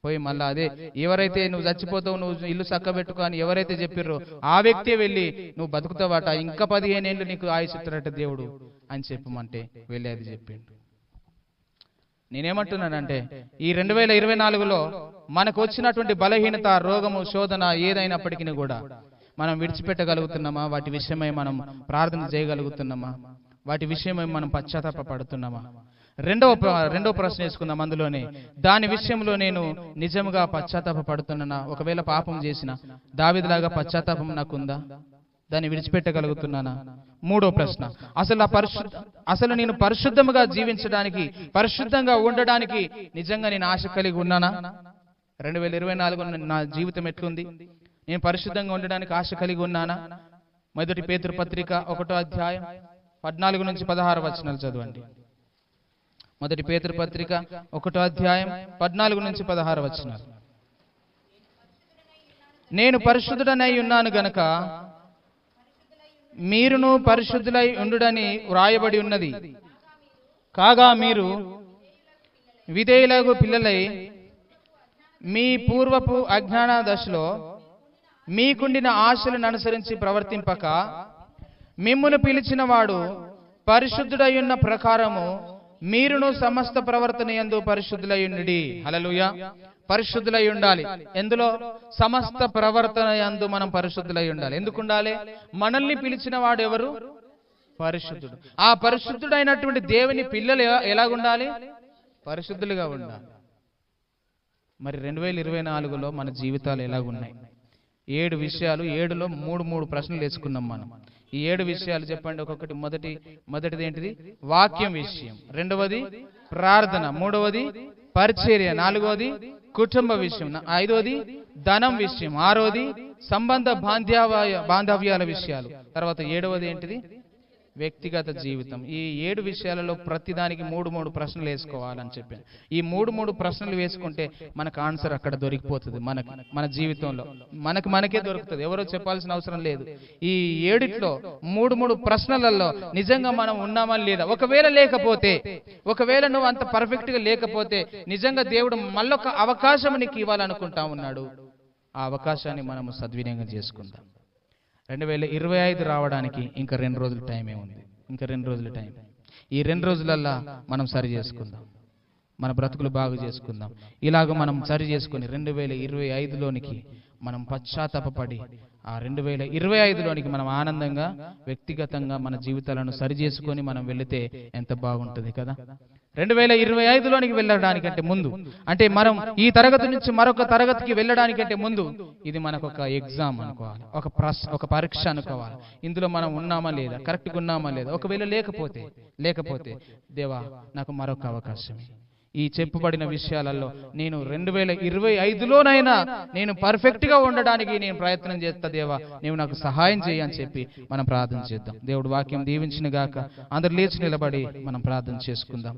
పోయి మళ్ళా అదే ఎవరైతే నువ్వు చచ్చిపోతావు, నువ్వు ఇల్లు చక్కబెట్టుకో అని ఎవరైతే చెప్పిర్రో ఆ వ్యక్తి వెళ్ళి నువ్వు బతుకుతావట, ఇంకా 15 ఏళ్ళు నీకు ఆయుష్ ఇస్తాడట దేవుడు అని చెప్పమంటే వెళ్ళి అది చెప్పిండు. నేనేమంటున్నానంటే ఈ 2024లో మనకు వచ్చినటువంటి బలహీనత, రోగము, శోధన ఏదైనప్పటికీ కూడా మనం విడిచిపెట్టగలుగుతున్నామా? వాటి విషయమై మనం ప్రార్థన చేయగలుగుతున్నామా? వాటి విషయమై మనం పశ్చాత్తాపడుతున్నామా? రెండవ ప్రశ్న వేసుకుందాం అందులోనే. దాని విషయంలో నేను నిజంగా పశ్చాత్తాపడుతున్నానా? ఒకవేళ పాపం చేసిన దావీదులాగా పశ్చాత్తాపం నాకుందా? దాన్ని విడిచిపెట్టగలుగుతున్నానా? మూడో ప్రశ్న, అసలు నేను పరిశుద్ధముగా జీవించడానికి, పరిశుద్ధంగా ఉండడానికి నిజంగా నేను ఆశ కలిగి ఉన్నానా? 2024 నా జీవితం ఎట్లుంది? నేను పరిశుద్ధంగా ఉండడానికి ఆశ కలిగి ఉన్నానా? మొదటి పేతురు పత్రిక 1వ అధ్యాయం 14 నుంచి 16 వచనాలు చదవండి. మొదటి పేతురు పత్రిక 1వ అధ్యాయం 14 నుంచి 16 వచనాలు. నేను పరిశుద్ధుడనై ఉన్నాను గనక మీరును పరిశుద్ధులై ఉండుడని వ్రాయబడి ఉన్నది. కాగా మీరు విధేయులకు పిల్లలై మీ పూర్వపు అజ్ఞాన దశలో మీకుండిన ఆశలను అనుసరించి ప్రవర్తింపక, మిమ్మును పిలిచిన వాడు పరిశుద్ధుడై ఉన్న ప్రకారము మీరును సమస్త ప్రవర్తన యందు పరిశుద్ధులై ఉండుడి. హల్లెలూయా. పరిశుద్ధులై ఉండాలి. ఎందులో? సమస్త ప్రవర్తన యందు మనం పరిశుద్ధులై ఉండాలి. ఎందుకు ఉండాలి? మనల్ని పిలిచిన వాడు ఎవరు? పరిశుద్ధుడు. ఆ పరిశుద్ధుడైనటువంటి దేవుని పిల్లలు ఎలాగుండాలి? పరిశుద్ధులుగా ఉండాలి. మరి 2024లో మన జీవితాలు ఎలాగున్నాయి? 7 విషయాలు, 7లో 3 ప్రశ్నలు వేసుకున్నాం మనం. ఈ 7 విషయాలు చెప్పండి ఒక్కొక్కటి. మొదటిది ఏంటిది? వాక్యం విషయం. రెండవది ప్రార్థన. మూడవది పరిచర్య. నాలుగవది కుటుంబ విషయం. ఐదవది ధనం విషయం. ఆరవది సంబంధ బాంధవ్యాల విషయాలు. తర్వాత 7వది ఏంటిది? వ్యక్తిగత జీవితం. ఈ 7 విషయాలలో ప్రతిదానికి 3 ప్రశ్నలు వేసుకోవాలని చెప్పాను. ఈ 3 ప్రశ్నలు వేసుకుంటే మనకు ఆన్సర్ అక్కడ దొరికిపోతుంది. మన జీవితంలో మనకే దొరుకుతుంది. ఎవరో చెప్పాల్సిన అవసరం లేదు. ఈ 7లో 3 ప్రశ్నలలో నిజంగా మనం ఉన్నామా లేదా? ఒకవేళ లేకపోతే, ఒకవేళ నువ్వు అంత పర్ఫెక్ట్ గా లేకపోతే, నిజంగా దేవుడు మళ్ళొక అవకాశం నీకు ఇవ్వాలనుకుంటా ఉన్నాడు. ఆ అవకాశాన్ని మనము సద్వినియోగం చేసుకుందాం. 2025 రావడానికి ఇంకా 2 రోజుల టైమే ఉంది. ఇంకా 2 రోజుల టైం. ఈ 2 రోజులల్లా మనం సరి చేసుకుందాం, మన బ్రతుకులు బాగు చేసుకుందాం. ఇలాగ మనం సరి చేసుకుని 2025లోనికి మనం పశ్చాత్తాపపడి ఆ 2025లోనికి మనం ఆనందంగా వ్యక్తిగతంగా మన జీవితాలను సరి చేసుకొని మనం వెళితే ఎంత బాగుంటుంది కదా. 2025లోనికి వెళ్ళడానికంటే ముందు, అంటే మనం ఈ తరగతి నుంచి మరొక తరగతికి వెళ్ళడానికంటే ముందు, ఇది మనకు ఒక ఎగ్జామ్ అనుకోవాలి, ఒక పరీక్ష అనుకోవాలి. ఇందులో మనం ఉన్నామా లేదా, కరెక్ట్గా ఉన్నామా లేదా? ఒకవేళ లేకపోతే దేవా నాకు మరొక అవకాశం. ఈ చెప్పబడిన విషయాలలో నేను 2025లోనైనా నేను పర్ఫెక్ట్ గా ఉండడానికి నేను ప్రయత్నం చేస్తా దేవా, నీవు నాకు సహాయం చేయి అని చెప్పి మనం ప్రార్థన చేద్దాం. దేవుడు వాక్యం దీవించిన గాక. అందరు లేచి నిలబడి మనం ప్రార్థన చేసుకుందాం.